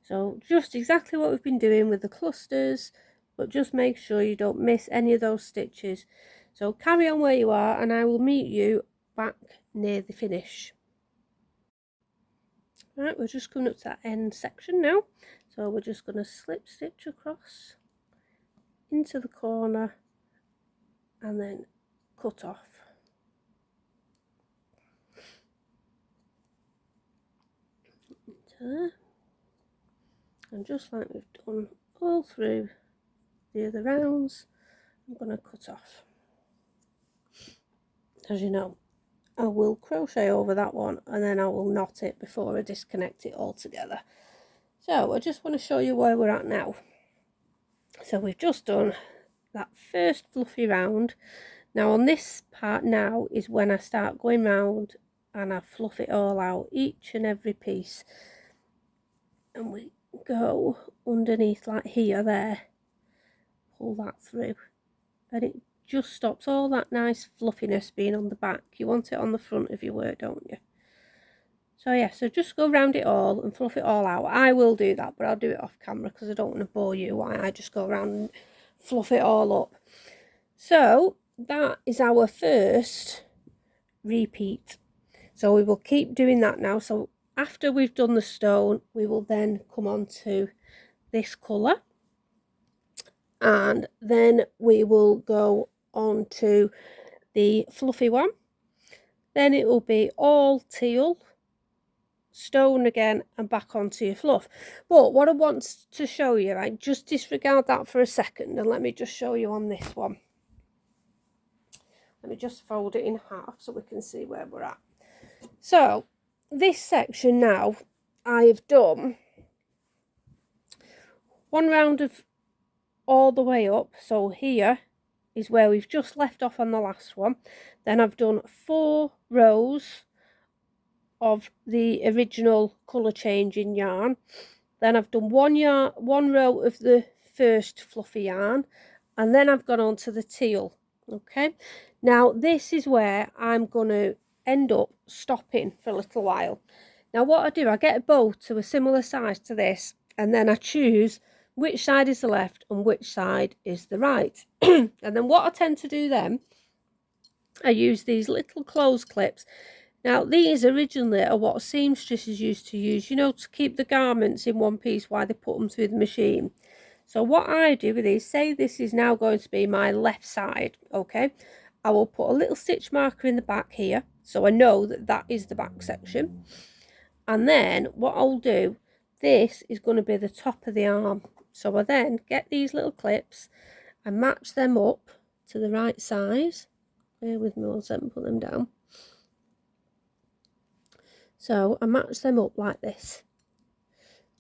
so just exactly what we've been doing with the clusters, but just make sure you don't miss any of those stitches. So carry on where you are, and I will meet you back near the finish. Right, we're just coming up to that end section now, so we're just going to slip stitch across into the corner and then cut off. Into there. And just like we've done all through the other rounds, I'm going to cut off. As you know, I will crochet over that one and then I will knot it before I disconnect it all together. So I just want to show you where we're at now. So we've just done that first fluffy round. Now on this part now is when I start going round and I fluff it all out, each and every piece, and we go underneath like here, there, pull that through, and it just stops all that nice fluffiness being on the back. You want it on the front of your work, don't you? So yeah, so just go round it all and fluff it all out. I will do that, but I'll do it off camera because I don't want to bore you while I just go around and fluff it all up. So that is our first repeat. So we will keep doing that now. So after we've done the stone, we will then come on to this colour, and then we will go on to the fluffy one. Then it will be all teal, stone again, and back onto your fluff. But what I want to show you, right, just disregard that for a second and let me just show you on this one. Let me just fold it in half so we can see where we're at. So this section now, I've done one round of all the way up. So here is where we've just left off on the last one. Then I've done 4 rows of the original colour changing yarn, then I've done one row of the first fluffy yarn, and then I've gone on to the teal. Okay, now this is where I'm going to end up stopping for a little while. Now what I do, I get a bow to a similar size to this, and then I choose which side is the left and which side is the right. And then what I tend to do then, I use these little clothes clips. Now these originally are what seamstresses used to use, you know, to keep the garments in one piece while they put them through the machine. So what I do with these, say this is now going to be my left side, okay, I will put a little stitch marker in the back here, so I know that that is the back section. And then what I'll do, this is going to be the top of the arm. So I then get these little clips and match them up to the right size. Bear with me one second, put them down. So I match them up like this.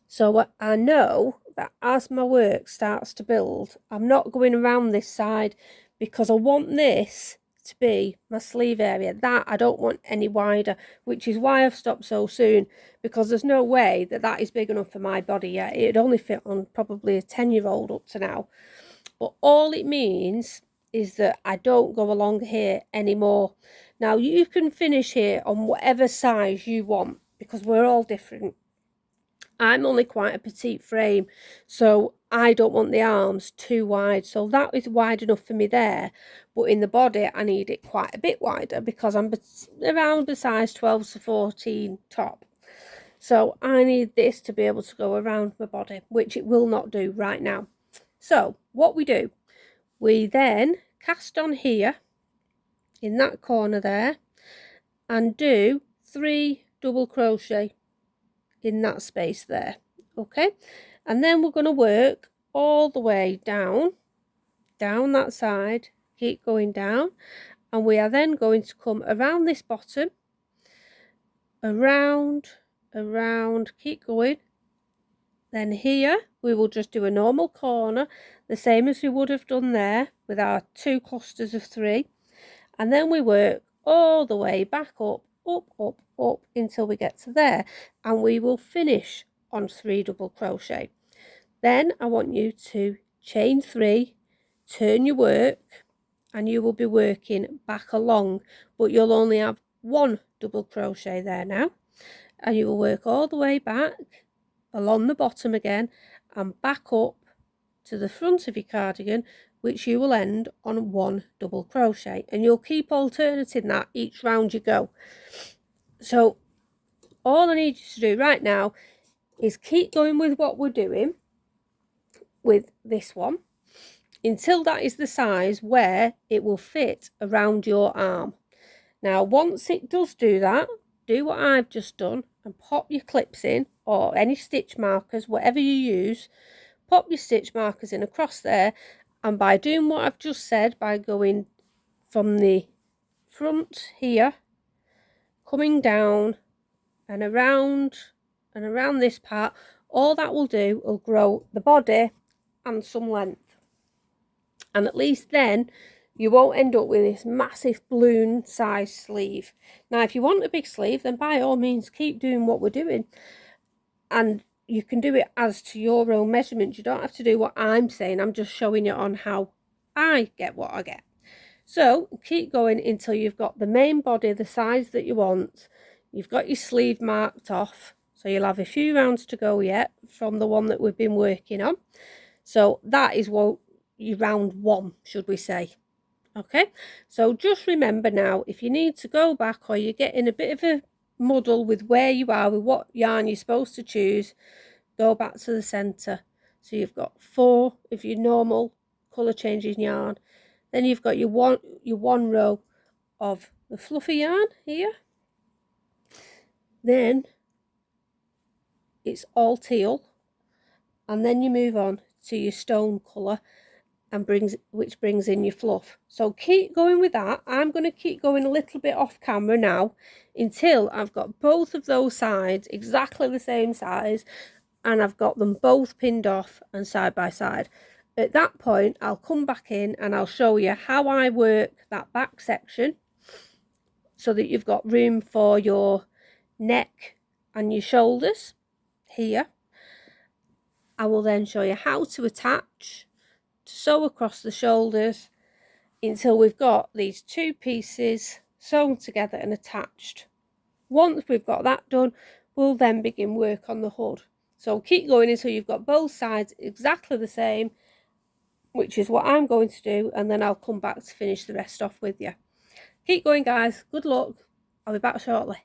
So I know that as my work starts to build, I'm not going around this side, because I want this to be my sleeve area. That I don't want any wider, which is why I've stopped so soon, because there's no way that that is big enough for my body yet. It'd only fit on probably a 10-year-old up to now. But all it means is that I don't go along here anymore. Now you can finish here on whatever size you want, because we're all different. I'm only quite a petite frame, so I don't want the arms too wide, so that is wide enough for me there. But in the body I need it quite a bit wider, because I'm around the size 12 to 14 top. So I need this to be able to go around my body, which it will not do right now. So what we do, we then cast on here in that corner there and do 3 double crochet in that space there. Okay, and then we're going to work all the way down that side, keep going down, and we are then going to come around this bottom, around, keep going. Then here we will just do a normal corner, the same as we would have done there with our 2 clusters of 3, and then we work all the way back up until we get to there, and we will finish on 3 double crochet. Then I want you to chain 3, turn your work, and you will be working back along, but you'll only have 1 double crochet there now, and you will work all the way back along the bottom again and back up to the front of your cardigan, which you will end on 1 double crochet, and you'll keep alternating that each round you go. So all I need you to do right now is keep going with what we're doing with this one until that is the size where it will fit around your arm. Now once it does do that, do what I've just done and pop your clips in, or any stitch markers, whatever you use, pop your stitch markers in across there, and by doing what I've just said, by going from the front here, coming down and around this part, all that will do will grow the body and some length, and at least then you won't end up with this massive balloon size sleeve. Now if you want a big sleeve, then by all means keep doing what we're doing, and you can do it as to your own measurements. You don't have to do what I'm saying. I'm just showing you on how I get what I get. So keep going until you've got the main body the size that you want. You've got your sleeve marked off, so you'll have a few rounds to go yet from the one that we've been working on. So that is what you round 1, should we say. Okay, so just remember now, if you need to go back or you're getting a bit of a muddle with where you are with what yarn you're supposed to choose, go back to the center. So you've got 4 of your normal color changing yarn, then you've got your one row of the fluffy yarn here, then it's all teal, and then you move on to your stone color and which brings in your fluff. So keep going with that. I'm going to keep going a little bit off camera now until I've got both of those sides exactly the same size and I've got them both pinned off and side by side. At that point I'll come back in and I'll show you how I work that back section so that you've got room for your neck and your shoulders here, I will then show you how to attach, to sew across the shoulders until we've got these two pieces sewn together and attached. Once we've got that done, we'll then begin work on the hood. So keep going until you've got both sides exactly the same, which is what I'm going to do, and then I'll come back to finish the rest off with you. Keep going, guys. Good luck. I'll be back shortly.